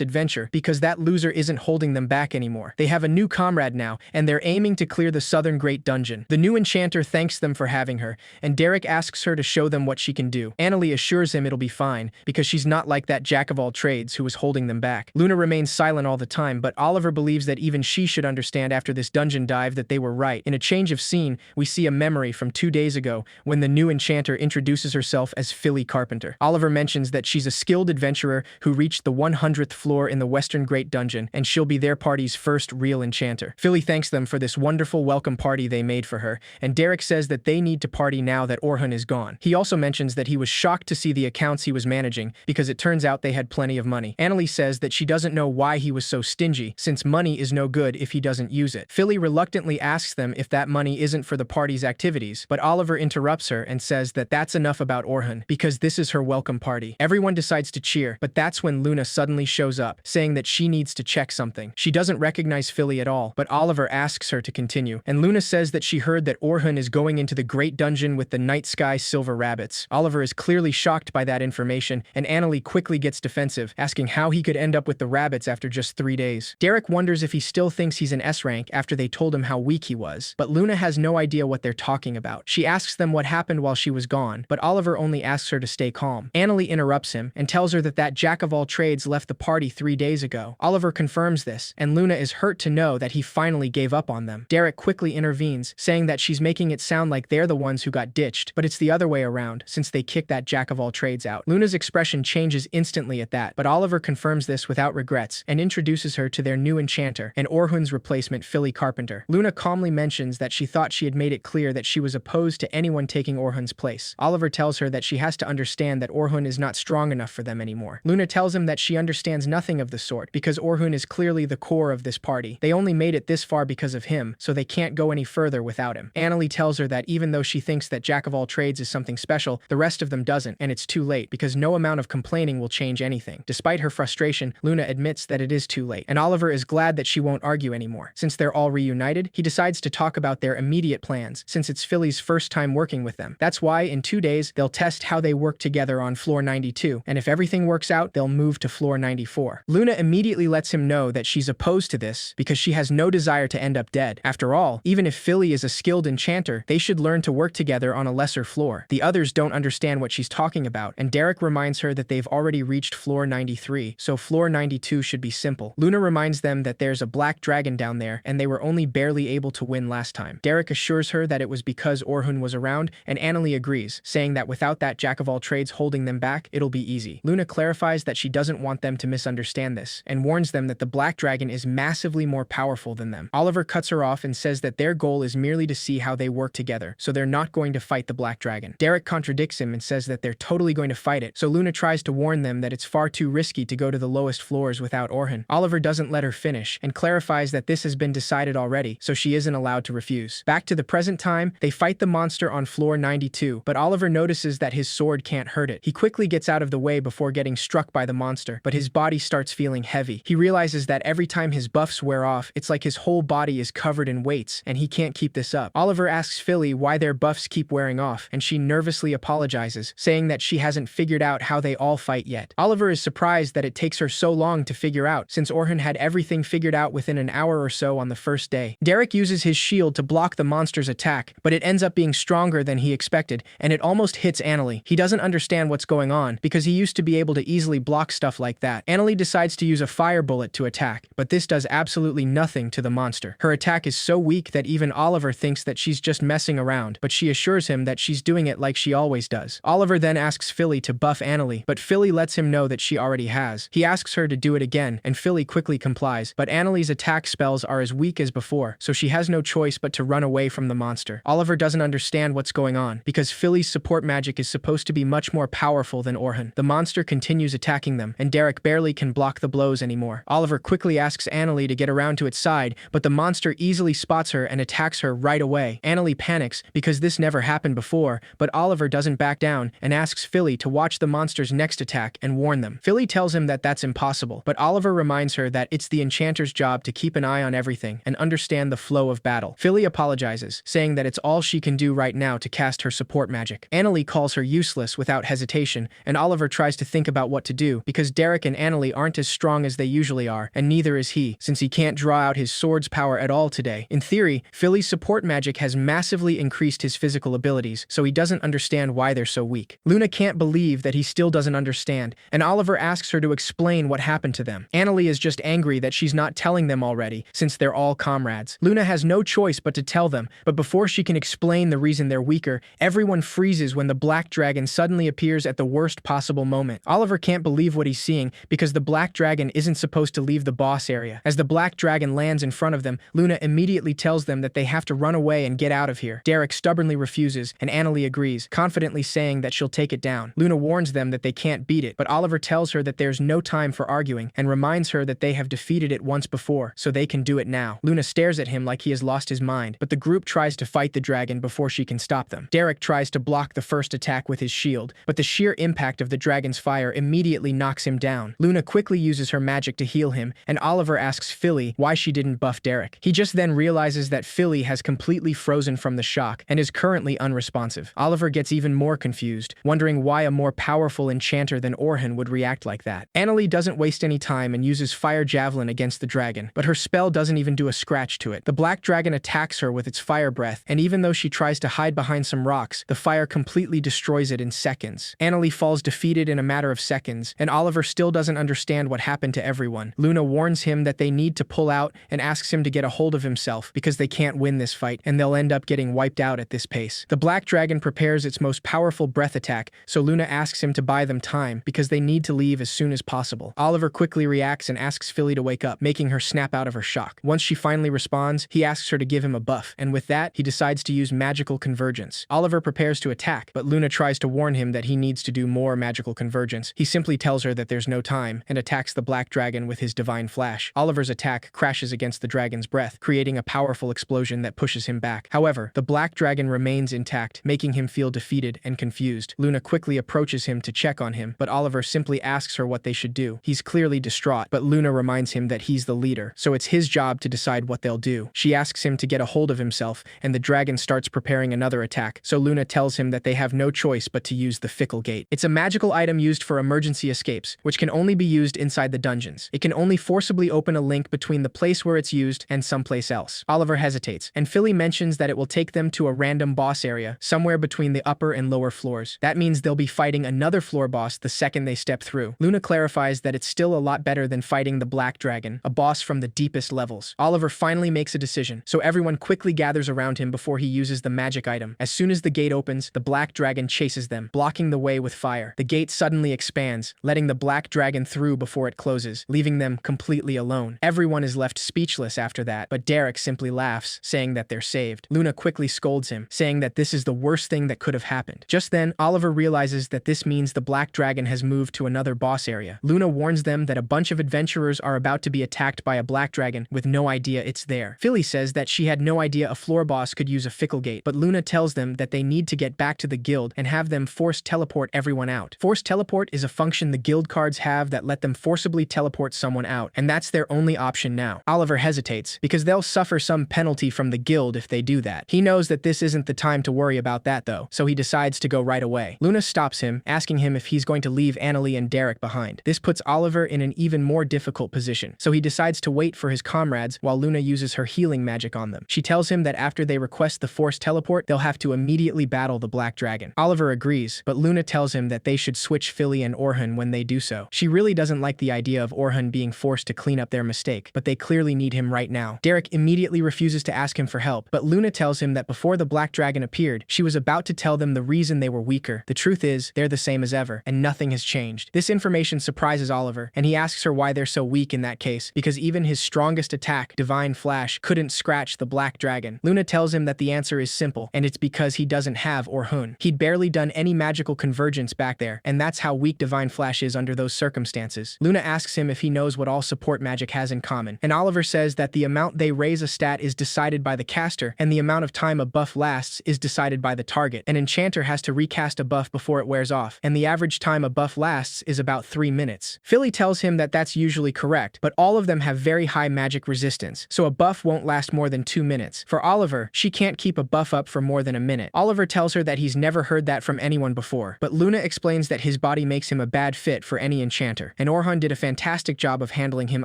adventure because that loser isn't holding them back anymore. They have a new comrade now, and they're aiming to clear the Southern Great Dungeon. The new enchanter thanks them for having her, and Derek asks her to show them what she can do. Annalie assures him it'll be fine, because she's not like that jack-of-all-trades who was holding them back. Luna remains silent all the time, but Oliver believes that even she should understand after this dungeon dive that they were right. In a change of scene, we see a memory from 2 days ago when the new enchanter introduces herself as Philly Carpenter. Oliver mentions that she's a skilled adventurer who reached the 100th floor in the Western Great Dungeon, and she'll be their party's first real enchanter. Philly thanks them for this wonderful welcome party they made for her, and Derek says that they need to party now that Orhun is gone. He also mentions that he was shocked to see the accounts he was managing, because it turns out they had plenty of money. Annalie says that she doesn't know why he was so stingy, since money is no good if he doesn't use it. Philly reluctantly asks them if that money isn't for the party's activities, but Oliver interrupts her and says that that's enough about Orhun, because this is her welcome party. Everyone decides to cheer, but that's when Luna suddenly shows up, saying that she needs to check something. She doesn't recognize Philly at all, but Oliver asks her to continue, and Luna says that she heard that Orhun is going into the Great Dungeon with the Night Sky Silver Rabbits. Oliver is clearly shocked by that information, and Annalie quickly gets defensive, asking how he could end up with the rabbits after just 3 days. Derek wonders if he still thinks he's an S rank after they told him how weak he was, but Luna has no idea what they're talking about. She asks them what happened while she was gone, but Oliver only asks her to stay calm. Annalie interrupts him and tells her that that jack-of-all-trades left the party 3 days ago. Oliver confirms this, and Luna is hurt to know that he finally gave up on them. Derek quickly intervenes, saying that she's making it sound like they're the ones who got ditched, but it's the other way around, since they kicked that jack-of-all-trades out. Luna's expression changes instantly at that, but Oliver confirms this without regrets, and introduces her to their new enchanter, and Orhun's replacement, Philly Carpenter. Luna calmly mentions that she thought she had made it clear that she was opposed to anyone taking Orhun's place. Oliver tells her that she has to understand that Orhun is not strong enough for them anymore. Luna tells him that she understands nothing of the sort, because Orhun is clearly the core of this party. They only made it this far because of him, so they can't go any further without him. Annalie tells her that even though she thinks that jack-of-all-trades is something special, the rest of them doesn't, and it's too late, because no amount of complaining will change anything. Despite her frustration, Luna admits that it is too late, and Oliver is glad that she won't argue anymore. Since they're all reunited, he decides to talk about their immediate plans, since it's Philly's first time working with them. That's why, in 2 days, they'll test how they work together on floor 92, and if everything works out, they'll move to floor 94. Luna immediately lets him know that she's opposed to this, because she has no desire to end up dead. After all, even if Philly is a skilled enchanter, they should learn to work together on a lesser floor. The others don't understand what she's talking about, and Derek reminds her that they've already reached floor 93, so floor 92 should be simple. Luna reminds them that there's a black dragon down there, and they were only barely able to win last time. Derek assures her that it was because Orhun was around, and Annalie agrees, saying that without that jack-of-all-trades holding them back, it'll be easy. Luna clarifies that she doesn't want them to misunderstand this, and warns them that the black dragon is massively more powerful than them. Oliver cuts her off and says that their goal is merely to see how they work together, so they're not going to fight the black dragon. Derek contradicts him and says that they're totally going to fight it, so Luna tries to warn them that it's far too risky to go to the lowest floors without Orhun. Oliver doesn't let her finish, and clarifies that this has been decided already, so she isn't allowed to refuse. Back to the present time, they fight the monster on floor 92, but Oliver notices that his sword can't hurt it. He quickly gets out of the way before getting struck by the monster, but his body starts feeling heavy. He realizes that every time his buffs wear off, it's like his whole body is covered in weights, and he can't keep this up. Oliver asks Philly why their buffs keep wearing off, and she nervously apologizes, saying that she hasn't figured out how they all fight yet. Oliver is surprised that it takes her so long to figure out, since Orhun had everything figured out within an hour or so on the first day. Derek uses his shield to block the monster's attack, but it ends up being stronger than he expected, and it almost hits Annalie. He doesn't understand what's going on, because he used to be able to easily block stuff like that. Annalie decides to use a fire bullet to attack, but this does absolutely nothing to the monster. Her attack is so weak that even Oliver thinks that she's just messing around, but she assures him that she's doing it like she always does. Oliver then asks Philly to buff Annalie, but Philly lets him know that she already has. He asks her to do it again, and Philly quickly complies, but Annalie's attack spells are as weak as before, so she has no choice but to run away from the monster. Oliver doesn't understand what's going on, because Philly's support magic is supposed to be much more powerful than Orhun. The monster continues attacking them, and Derek barely can block the blows anymore. Oliver quickly asks Annalie to get around to its side, but the monster easily spots her and attacks her right away. Annalie panics, because this never happened before, but Oliver doesn't back down and asks Philly to watch the monster's next attack and warn them. Philly tells him that that's impossible, but Oliver reminds her that it's the enchanter's job to keep an eye on everything and understand the flow of battle. Philly apologizes apologizes, saying that it's all she can do right now to cast her support magic. Annalie calls her useless without hesitation, and Oliver tries to think about what to do because Derek and Annalie aren't as strong as they usually are, and neither is he, since he can't draw out his sword's power at all today. In theory, Philly's support magic has massively increased his physical abilities, so he doesn't understand why they're so weak. Luna can't believe that he still doesn't understand, and Oliver asks her to explain what happened to them. Annalie is just angry that she's not telling them already, since they're all comrades. Luna has no choice but to tell them, but before she can explain the reason they're weaker, everyone freezes when the black dragon suddenly appears at the worst possible moment. Oliver can't believe what he's seeing because the black dragon isn't supposed to leave the boss area. As the black dragon lands in front of them, Luna immediately tells them that they have to run away and get out of here. Derek stubbornly refuses, and Annalie agrees, confidently saying that she'll take it down. Luna warns them that they can't beat it, but Oliver tells her that there's no time for arguing and reminds her that they have defeated it once before, so they can do it now. Luna stares at him like he has lost his mind, but the group tries to fight the dragon before she can stop them. Derek tries to block the first attack with his shield, but the sheer impact of the dragon's fire immediately knocks him down. Luna quickly uses her magic to heal him, and Oliver asks Philly why she didn't buff Derek. He just then realizes that Philly has completely frozen from the shock and is currently unresponsive. Oliver gets even more confused, wondering why a more powerful enchanter than Orhan would react like that. Annalie doesn't waste any time and uses Fire Javelin against the dragon, but her spell doesn't even do a scratch to it. The black dragon attacks her with its fire breath, and even though she tries to hide behind some rocks, the fire completely destroys it in seconds. Annalie falls defeated in a matter of seconds, and Oliver still doesn't understand what happened to everyone. Luna warns him that they need to pull out and asks him to get a hold of himself because they can't win this fight, and they'll end up getting wiped out at this pace. The black dragon prepares its most powerful breath attack, so Luna asks him to buy them time because they need to leave as soon as possible. Oliver quickly reacts and asks Philly to wake up, making her snap out of her shock. Once she finally responds, he asks her to give him a buff, and with that, he decides to use magical convergence. Oliver prepares to attack, but Luna tries to warn him that he needs to do more magical convergence. He simply tells her that there's no time and attacks the black dragon with his divine flash. Oliver's attack crashes against the dragon's breath, creating a powerful explosion that pushes him back. However, the black dragon remains intact, making him feel defeated and confused. Luna quickly approaches him to check on him, but Oliver simply asks her what they should do. He's clearly distraught, but Luna reminds him that he's the leader, so it's his job to decide what they'll do. She asks him to get a hold of himself, and the dragon starts preparing another attack, so Luna tells him that they have no choice but to use the Fickle Gate. It's a magical item used for emergency escapes, which can only be used inside the dungeons. It can only forcibly open a link between the place where it's used and someplace else. Oliver hesitates, and Philly mentions that it will take them to a random boss area, somewhere between the upper and lower floors. That means they'll be fighting another floor boss the second they step through. Luna clarifies that it's still a lot better than fighting the black dragon, a boss from the deepest levels. Oliver finally makes a decision, so everyone quickly gathers around him before he uses the magic item. As soon as the gate opens, the black dragon chases them, blocking the way with fire. The gate suddenly expands, letting the black dragon through before it closes, leaving them completely alone. Everyone is left speechless after that, but Derek simply laughs, saying that they're saved. Luna quickly scolds him, saying that this is the worst thing that could have happened. Just then, Oliver realizes that this means the black dragon has moved to another boss area. Luna warns them that a bunch of adventurers are about to be attacked by a black dragon with no idea it's there. Philly says that she had no idea a floor boss could use a Fickle Gate, but Luna tells them that they need to get back to the guild and have them force teleport everyone out. Force teleport is a function the guild cards have that let them forcibly teleport someone out, and that's their only option now. Oliver hesitates, because they'll suffer some penalty from the guild if they do that. He knows that this isn't the time to worry about that though, so he decides to go right away. Luna stops him, asking him if he's going to leave Annalie and Derek behind. This puts Oliver in an even more difficult position, so he decides to wait for his comrades while Luna uses her healing magic on them. She tells him that after they request the force teleport, they'll have to immediately battle the black dragon. Oliver agrees, but Luna tells him that they should switch Philly and Orhan when they do so. She really doesn't like the idea of Orhan being forced to clean up their mistake, but they clearly need him right now. Derek immediately refuses to ask him for help, but Luna tells him that before the black dragon appeared, she was about to tell them the reason they were weaker. The truth is, they're the same as ever, and nothing has changed. This information surprises Oliver, and he asks her why they're so weak in that case, because even his strongest attack, Divine Flash, couldn't scratch the black dragon. Luna tells him that the answer is simple, and it's because he doesn't have Orhan. He'd barely done any magical convergence back there, and that's how weak Divine Flash is under those circumstances. Luna asks him if he knows what all support magic has in common, and Oliver says that the amount they raise a stat is decided by the caster, and the amount of time a buff lasts is decided by the target. An enchanter has to recast a buff before it wears off, and the average time a buff lasts is about 3 minutes. Philly tells him that that's usually correct, but all of them have very high magic resistance, so a buff won't last more than 2 minutes. minutes. For Oliver, she can't keep a buff up for more than a minute. Oliver tells her that he's never heard that from anyone before, but Luna explains that his body makes him a bad fit for any enchanter, and Orhun did a fantastic job of handling him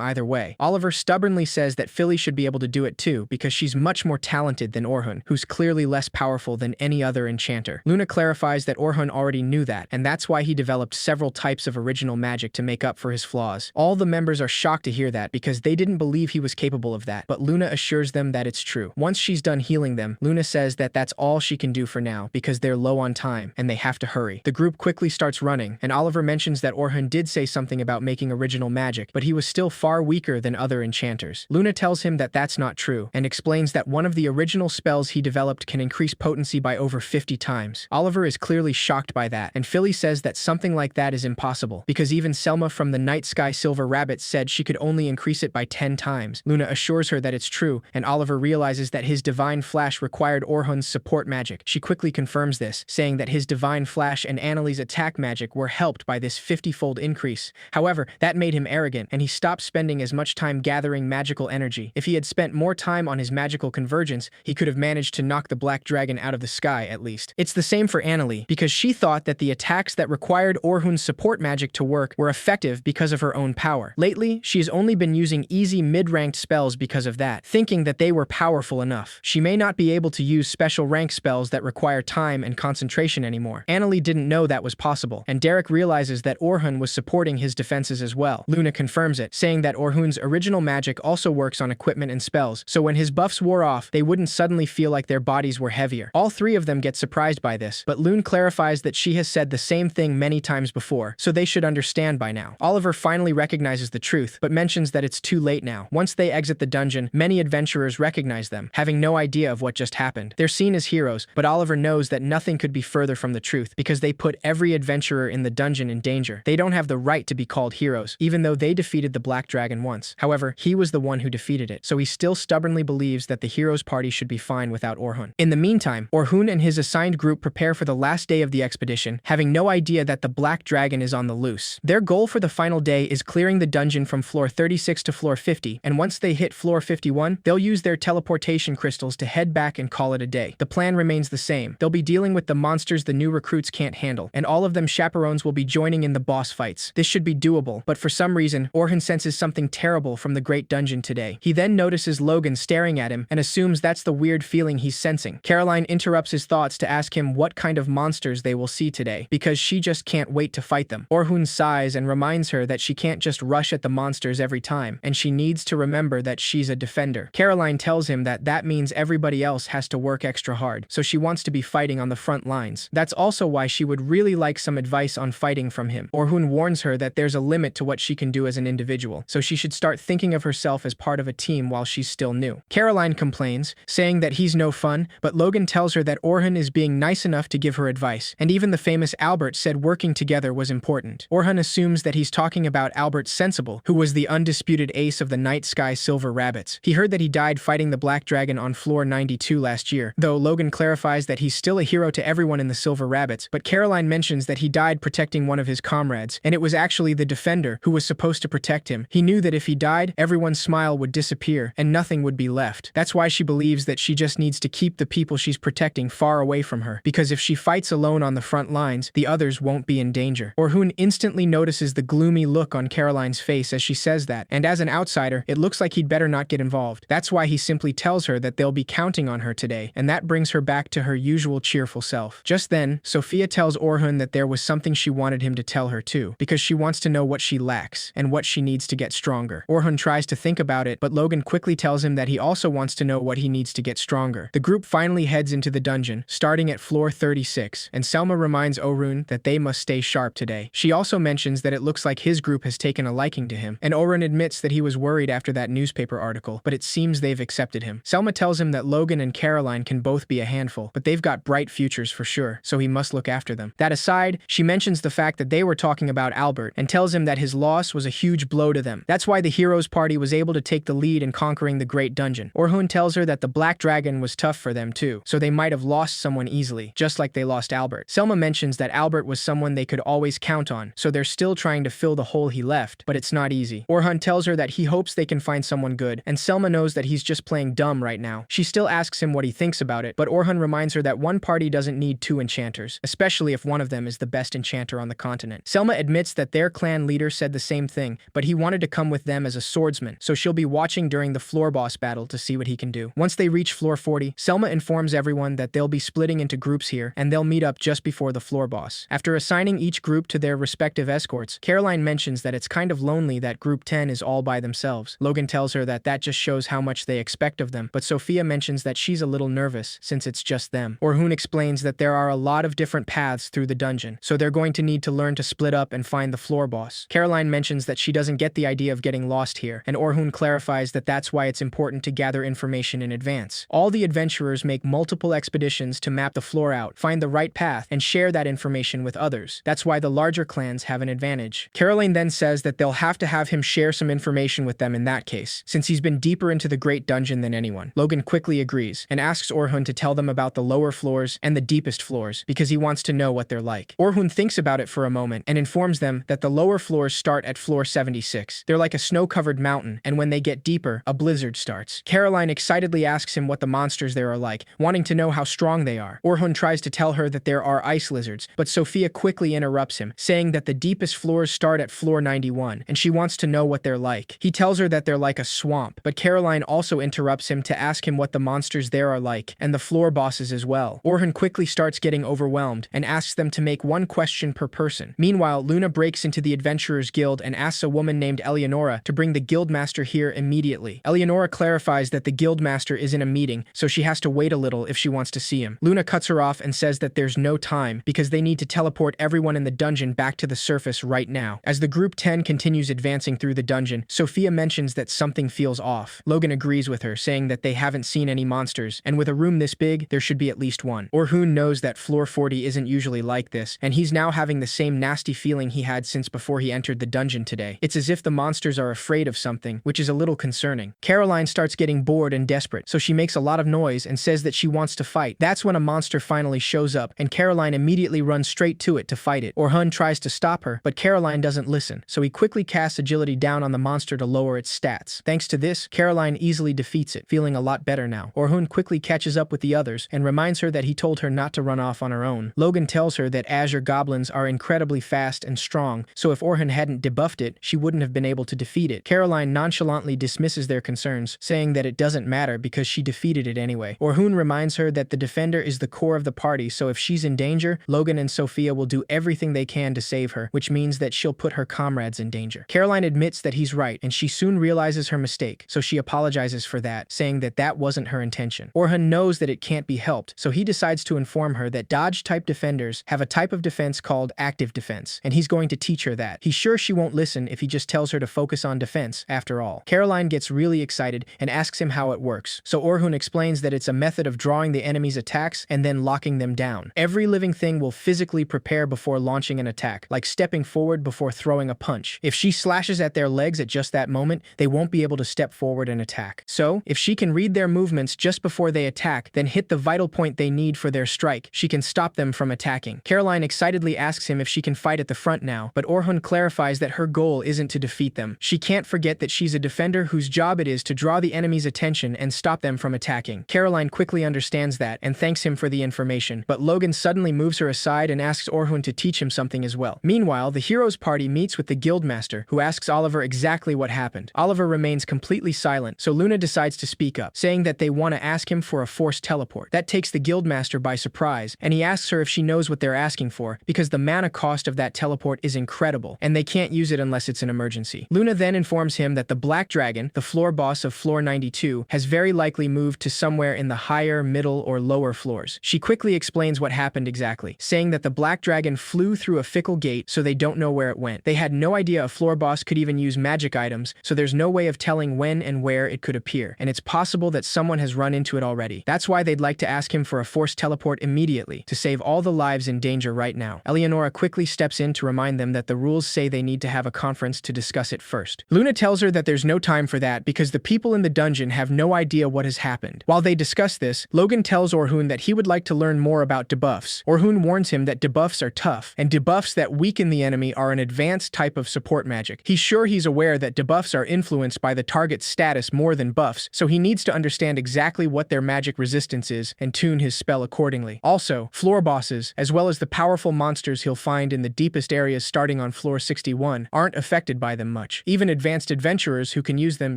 either way. Oliver stubbornly says that Philly should be able to do it too, because she's much more talented than Orhun, who's clearly less powerful than any other enchanter. Luna clarifies that Orhun already knew that, and that's why he developed several types of original magic to make up for his flaws. All the members are shocked to hear that because they didn't believe he was capable of that, but Luna assures them that it's true. Once she's done healing them, Luna says that that's all she can do for now because they're low on time and they have to hurry. The group quickly starts running, and Oliver mentions that Orhun did say something about making original magic, but he was still far weaker than other enchanters. Luna tells him that that's not true, and explains that one of the original spells he developed can increase potency by over 50 times. Oliver is clearly shocked by that, and Philly says that something like that is impossible, because even Selma from the Night Sky Silver Rabbit said she could only increase it by 10 times. Luna assures her that it's true, and Oliver realizes that his Divine Flash required Orhun's support magic. She quickly confirms this, saying that his Divine Flash and Annalie's attack magic were helped by this 50-fold increase. However, that made him arrogant, and he stopped spending as much time gathering magical energy. If he had spent more time on his magical convergence, he could have managed to knock the Black Dragon out of the sky, at least. It's the same for Annalie, because she thought that the attacks that required Orhun's support magic to work were effective because of her own power. Lately, she has only been using easy mid-ranked spells because of that, thinking that they were powerful enough. She may not be able to use special rank spells that require time and concentration anymore. Annalie didn't know that was possible, and Derek realizes that Orhun was supporting his defenses as well. Luna confirms it, saying that Orhun's original magic also works on equipment and spells, so when his buffs wore off, they wouldn't suddenly feel like their bodies were heavier. All three of them get surprised by this, but Lune clarifies that she has said the same thing many times before, so they should understand by now. Oliver finally recognizes the truth, but mentions that it's too late now. Once they exit the dungeon, many adventurers recognize them, having no idea of what just happened. They're seen as heroes, but Oliver knows that nothing could be further from the truth, because they put every adventurer in the dungeon in danger. They don't have the right to be called heroes, even though they defeated the Black Dragon once. However, he was the one who defeated it, so he still stubbornly believes that the heroes party should be fine without Orhun. In the meantime, Orhun and his assigned group prepare for the last day of the expedition, having no idea that the Black Dragon is on the loose. Their goal for the final day is clearing the dungeon from floor 36 to floor 50, and once they hit floor 51, they'll use their teleportation crystals to head back and call it a day. The plan remains the same. They'll be dealing with the monsters the new recruits can't handle, and all of them chaperones will be joining in the boss fights. This should be doable, but for some reason, Orhun senses something terrible from the Great Dungeon today. He then notices Logan staring at him and assumes that's the weird feeling he's sensing. Caroline interrupts his thoughts to ask him what kind of monsters they will see today, because she just can't wait to fight them. Orhun sighs and reminds her that she can't just rush at the monsters every time, and she needs to remember that she's a defender. Caroline tells him that that means everybody else has to work extra hard, so she wants to be fighting on the front lines. That's also why she would really like some advice on fighting from him. Orhun warns her that there's a limit to what she can do as an individual, so she should start thinking of herself as part of a team while she's still new. Caroline complains, saying that he's no fun, but Logan tells her that Orhun is being nice enough to give her advice, and even the famous Albert said working together was important. Orhun assumes that he's talking about Albert Sensible, who was the undisputed ace of the Night Sky Silver Rabbits. He heard that he died fighting the Black Dragon on floor 92 last year, though Logan clarifies that he's still a hero to everyone in the Silver Rabbits, but Caroline mentions that he died protecting one of his comrades, and it was actually the defender who was supposed to protect him. He knew that if he died, everyone's smile would disappear and nothing would be left. That's why she believes that she just needs to keep the people she's protecting far away from her, because if she fights alone on the front lines, the others won't be in danger. Orhun instantly notices the gloomy look on Caroline's face as she says that, and as an outsider, it looks like he'd better not get involved. That's why he simply tells her that they'll be counting on her today, and that brings her back to her usual cheerful self. Just then, Sophia tells Orhun that there was something she wanted him to tell her too, because she wants to know what she lacks and what she needs to get stronger. Orhun tries to think about it, but Logan quickly tells him that he also wants to know what he needs to get stronger. The group finally heads into the dungeon, starting at floor 36, and Selma reminds Orhun that they must stay sharp today. She also mentions that it looks like his group has taken a liking to him, and Orhun admits that he was worried after that newspaper article, but it seems they've accepted him. Selma tells him that Logan and Caroline can both be a handful, but they've got bright futures for sure, so he must look after them. That aside, she mentions the fact that they were talking about Albert, and tells him that his loss was a huge blow to them. That's why the heroes party was able to take the lead in conquering the Great Dungeon. Orhun tells her that the Black Dragon was tough for them too, so they might have lost someone easily, just like they lost Albert. Selma mentions that Albert was someone they could always count on, so they're still trying to fill the hole he left, but it's not easy. Orhun tells her that he hopes they can find someone good, and Selma knows that he's just playing dumb right right now. She still asks him what he thinks about it, but Orhun reminds her that one party doesn't need two enchanters, especially if one of them is the best enchanter on the continent. Selma admits that their clan leader said the same thing, but he wanted to come with them as a swordsman, so she'll be watching during the floor boss battle to see what he can do. Once they reach floor 40, Selma informs everyone that they'll be splitting into groups here, and they'll meet up just before the floor boss. After assigning each group to their respective escorts, Caroline mentions that it's kind of lonely that group 10 is all by themselves. Logan tells her that that just shows how much they expect of them, but Sophia mentions that she's a little nervous since it's just them. Orhun explains that there are a lot of different paths through the dungeon, so they're going to need to learn to split up and find the floor boss. Caroline mentions that she doesn't get the idea of getting lost here, and Orhun clarifies that that's why it's important to gather information in advance. All the adventurers make multiple expeditions to map the floor out, find the right path, and share that information with others. That's why the larger clans have an advantage. Caroline then says that they'll have to have him share some information with them in that case, since he's been deeper into the Great Dungeon than anyone. Logan quickly agrees, and asks Orhun to tell them about the lower floors and the deepest floors, because he wants to know what they're like. Orhun thinks about it for a moment, and informs them that the lower floors start at floor 76. They're like a snow-covered mountain, and when they get deeper, a blizzard starts. Caroline excitedly asks him what the monsters there are like, wanting to know how strong they are. Orhun tries to tell her that there are ice lizards, but Sophia quickly interrupts him, saying that the deepest floors start at floor 91, and she wants to know what they're like. He tells her that they're like a swamp, but Caroline also interrupts him to ask him what the monsters there are like, and the floor bosses as well. Orhun quickly starts getting overwhelmed, and asks them to make one question per person. Meanwhile, Luna breaks into the Adventurers Guild and asks a woman named Eleonora to bring the Guildmaster here immediately. Eleonora clarifies that the Guildmaster is in a meeting, so she has to wait a little if she wants to see him. Luna cuts her off and says that there's no time, because they need to teleport everyone in the dungeon back to the surface right now. As the group 10 continues advancing through the dungeon, Sophia mentions that something feels off. Logan agrees with her, saying that they haven't seen any monsters, and with a room this big, there should be at least one. Orhun knows that floor 40 isn't usually like this, and he's now having the same nasty feeling he had since before he entered the dungeon today. It's as if the monsters are afraid of something, which is a little concerning. Caroline starts getting bored and desperate, so she makes a lot of noise and says that she wants to fight. That's when a monster finally shows up, and Caroline immediately runs straight to it to fight it. Orhun tries to stop her, but Caroline doesn't listen, so he quickly casts agility down on the monster to lower its stats. Thanks to this, Caroline easily defeats it, feeling a lot better now. Orhun quickly catches up with the others and reminds her that he told her not to run off on her own. Logan tells her that Azure goblins are incredibly fast and strong, so if Orhun hadn't debuffed it, she wouldn't have been able to defeat it. Caroline nonchalantly dismisses their concerns, saying that it doesn't matter because she defeated it anyway. Orhun reminds her that the defender is the core of the party, so if she's in danger, Logan and Sophia will do everything they can to save her, which means that she'll put her comrades in danger. Caroline admits that he's right, and she soon realizes her mistake, so she apologizes for that, saying that that wasn't her intention. Orhun knows that it can't be helped, so he decides to inform her that dodge-type defenders have a type of defense called active defense, and he's going to teach her that. He's sure she won't listen if he just tells her to focus on defense, after all. Caroline gets really excited and asks him how it works, so Orhun explains that it's a method of drawing the enemy's attacks and then locking them down. Every living thing will physically prepare before launching an attack, like stepping forward before throwing a punch. If she slashes at their legs at just that moment, they won't be able to step forward and attack. So, if she can read their movements just before they attack, then hit the vital point they need for their strike, she can stop them from attacking. Caroline excitedly asks him if she can fight at the front now, but Orhun clarifies that her goal isn't to defeat them. She can't forget that she's a defender whose job it is to draw the enemy's attention and stop them from attacking. Caroline quickly understands that and thanks him for the information, but Logan suddenly moves her aside and asks Orhun to teach him something as well. Meanwhile, the heroes party meets with the guildmaster, who asks Oliver exactly what happened. Oliver remains completely silent, so Luna decides to speak up, saying that they want to ask him for a forced teleport. That takes the guildmaster by surprise, and he asks her if she knows what they're asking for, because the mana cost of that teleport is incredible, and they can't use it unless it's an emergency. Luna then informs him that the Black Dragon, the floor boss of floor 92, has very likely moved to somewhere in the higher, middle, or lower floors. She quickly explains what happened exactly, saying that the Black Dragon flew through a fickle gate, so they don't know where it went. They had no idea a floor boss could even use magic items, so there's no way of telling when and where it could appear, and it's possible that someone has run into it already. That's why they'd like to ask him for a forced teleport immediately, to save all the lives in danger right now. Eleonora quickly steps in to remind them that the rules say they need to have a conference to discuss it first. Luna tells her that there's no time for that because the people in the dungeon have no idea what has happened. While they discuss this, Logan tells Orhun that he would like to learn more about debuffs. Orhun warns him that debuffs are tough, and debuffs that weaken the enemy are an advanced type of support magic. He's sure he's aware that debuffs are influenced by the target's status more than buffs, so he needs needs to understand exactly what their magic resistance is and tune his spell accordingly. Also, floor bosses, as well as the powerful monsters he'll find in the deepest areas starting on floor 61, aren't affected by them much. Even advanced adventurers who can use them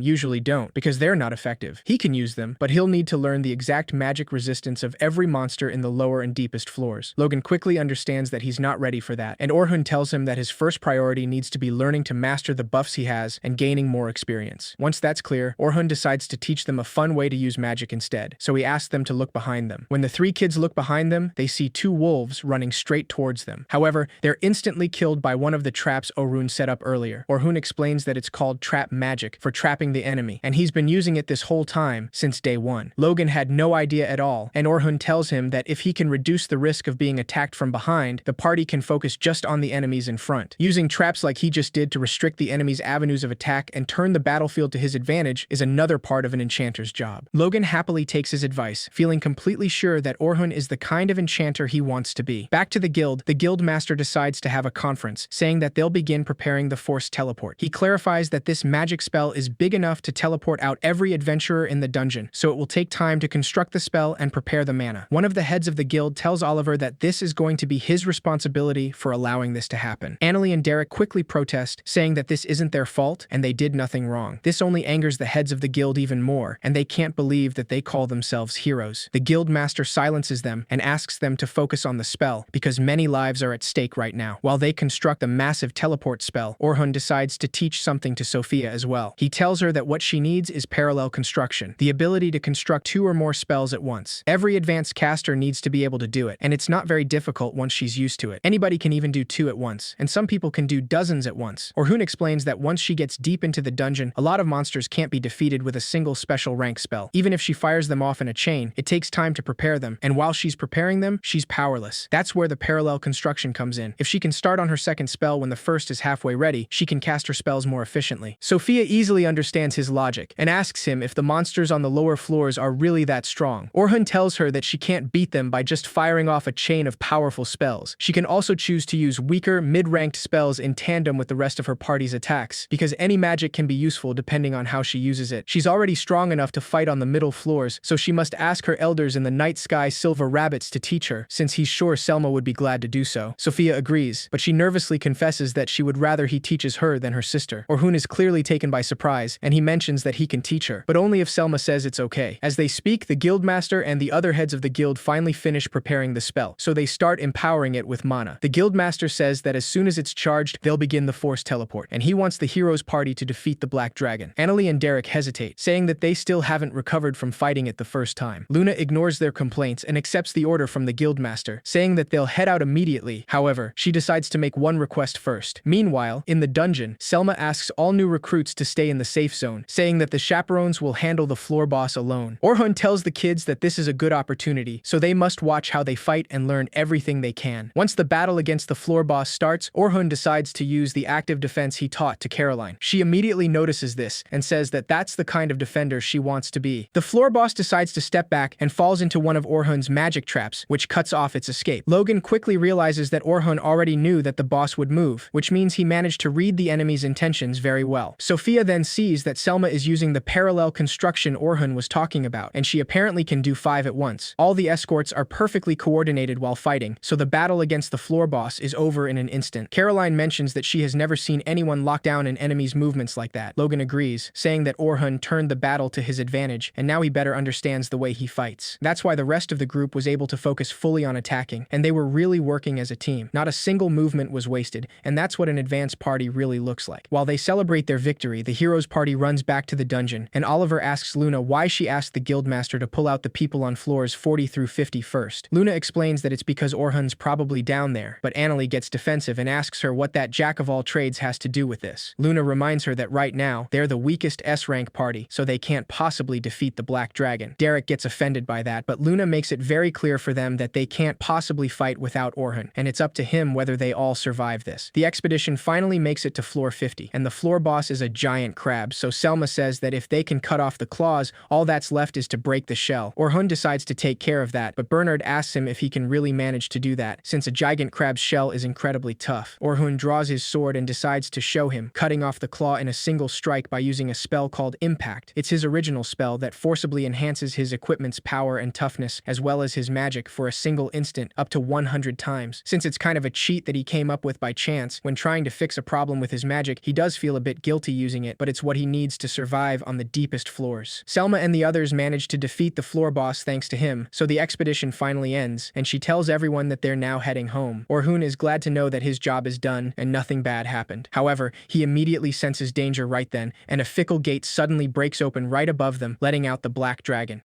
usually don't, because they're not effective. He can use them, but he'll need to learn the exact magic resistance of every monster in the lower and deepest floors. Logan quickly understands that he's not ready for that, and Orhun tells him that his first priority needs to be learning to master the buffs he has and gaining more experience. Once that's clear, Orhun decides to teach them a fun way to use magic instead, so he asks them to look behind them. When the three kids look behind them, they see two wolves running straight towards them. However, they're instantly killed by one of the traps Orhun set up earlier. Orhun explains that it's called trap magic for trapping the enemy, and he's been using it this whole time since day one. Logan had no idea at all, and Orhun tells him that if he can reduce the risk of being attacked from behind, the party can focus just on the enemies in front. Using traps like he just did to restrict the enemy's avenues of attack and turn the battlefield to his advantage is another part of an enchanter's job. Logan happily takes his advice, feeling completely sure that Orhun is the kind of enchanter he wants to be. Back to the guild master decides to have a conference, saying that they'll begin preparing the forced teleport. He clarifies that this magic spell is big enough to teleport out every adventurer in the dungeon, so it will take time to construct the spell and prepare the mana. One of the heads of the guild tells Oliver that this is going to be his responsibility for allowing this to happen. Annalie and Derek quickly protest, saying that this isn't their fault and they did nothing wrong. This only angers the heads of the guild even more, and they can't believe that they call themselves heroes. The guild master silences them and asks them to focus on the spell, because many lives are at stake right now. While they construct the massive teleport spell, Orhun decides to teach something to Sophia as well. He tells her that what she needs is parallel construction, the ability to construct 2 or more spells at once. Every advanced caster needs to be able to do it, and it's not very difficult once she's used to it. Anybody can even do 2 at once, and some people can do dozens at once. Orhun explains that once she gets deep into the dungeon, a lot of monsters can't be defeated with a single special rank spell. Even if she fires them off in a chain, it takes time to prepare them, and while she's preparing them, she's powerless. That's where the parallel construction comes in. If she can start on her second spell when the first is halfway ready, she can cast her spells more efficiently. Sophia easily understands his logic, and asks him if the monsters on the lower floors are really that strong. Orhun tells her that she can't beat them by just firing off a chain of powerful spells. She can also choose to use weaker, mid-ranked spells in tandem with the rest of her party's attacks, because any magic can be useful depending on how she uses it. She's already strong enough to fight on the middle floors, so she must ask her elders in the night sky silver rabbits to teach her, since he's sure Selma would be glad to do so. Sophia agrees, but she nervously confesses that she would rather he teaches her than her sister. Orhun is clearly taken by surprise, and he mentions that he can teach her, but only if Selma says it's okay. As they speak, the guildmaster and the other heads of the guild finally finish preparing the spell, so they start empowering it with mana. The guildmaster says that as soon as it's charged, they'll begin the forced teleport, and he wants the heroes' party to defeat the Black Dragon. Annalie and Derek hesitate, saying that they still haven't recovered from fighting it the first time. Luna ignores their complaints and accepts the order from the guildmaster, saying that they'll head out immediately. However, she decides to make one request first. Meanwhile, in the dungeon, Selma asks all new recruits to stay in the safe zone, saying that the chaperones will handle the floor boss alone. Orhun tells the kids that this is a good opportunity, so they must watch how they fight and learn everything they can. Once the battle against the floor boss starts, Orhun decides to use the active defense he taught to Caroline. She immediately notices this and says that that's the kind of defender she wants to be. The floor boss decides to step back and falls into one of Orhun's magic traps, which cuts off its escape. Logan quickly realizes that Orhun already knew that the boss would move, which means he managed to read the enemy's intentions very well. Sophia then sees that Selma is using the parallel construction Orhun was talking about, and she apparently can do 5 at once. All the escorts are perfectly coordinated while fighting, so the battle against the floor boss is over in an instant. Caroline mentions that she has never seen anyone lock down an enemy's movements like that. Logan agrees, saying that Orhun turned the battle to his advantage, and now he better understands the way he fights. That's why the rest of the group was able to focus fully on attacking, and they were really working as a team. Not a single movement was wasted, and that's what an advanced party really looks like. While they celebrate their victory, the heroes party runs back to the dungeon, and Oliver asks Luna why she asked the guildmaster to pull out the people on floors 40 through 50 first. Luna explains that it's because Orhun's probably down there, but Annalie gets defensive and asks her what that jack-of-all-trades has to do with this. Luna reminds her that right now, they're the weakest S-rank party, so they can't possibly defeat the Black Dragon. Derek gets offended by that, but Luna makes it very clear for them that they can't possibly fight without Orhun, and it's up to him whether they all survive this. The expedition finally makes it to floor 50, and the floor boss is a giant crab, so Selma says that if they can cut off the claws, all that's left is to break the shell. Orhun decides to take care of that, but Bernard asks him if he can really manage to do that, since a giant crab's shell is incredibly tough. Orhun draws his sword and decides to show him, cutting off the claw in a single strike by using a spell called Impact. It's his original original spell that forcibly enhances his equipment's power and toughness, as well as his magic for a single instant up to 100 times. Since it's kind of a cheat that he came up with by chance, when trying to fix a problem with his magic, he does feel a bit guilty using it, but it's what he needs to survive on the deepest floors. Selma and the others manage to defeat the floor boss thanks to him, so the expedition finally ends, and she tells everyone that they're now heading home. Orhun is glad to know that his job is done and nothing bad happened. However, he immediately senses danger right then, and a fickle gate suddenly breaks open right above them, letting out the black dragon.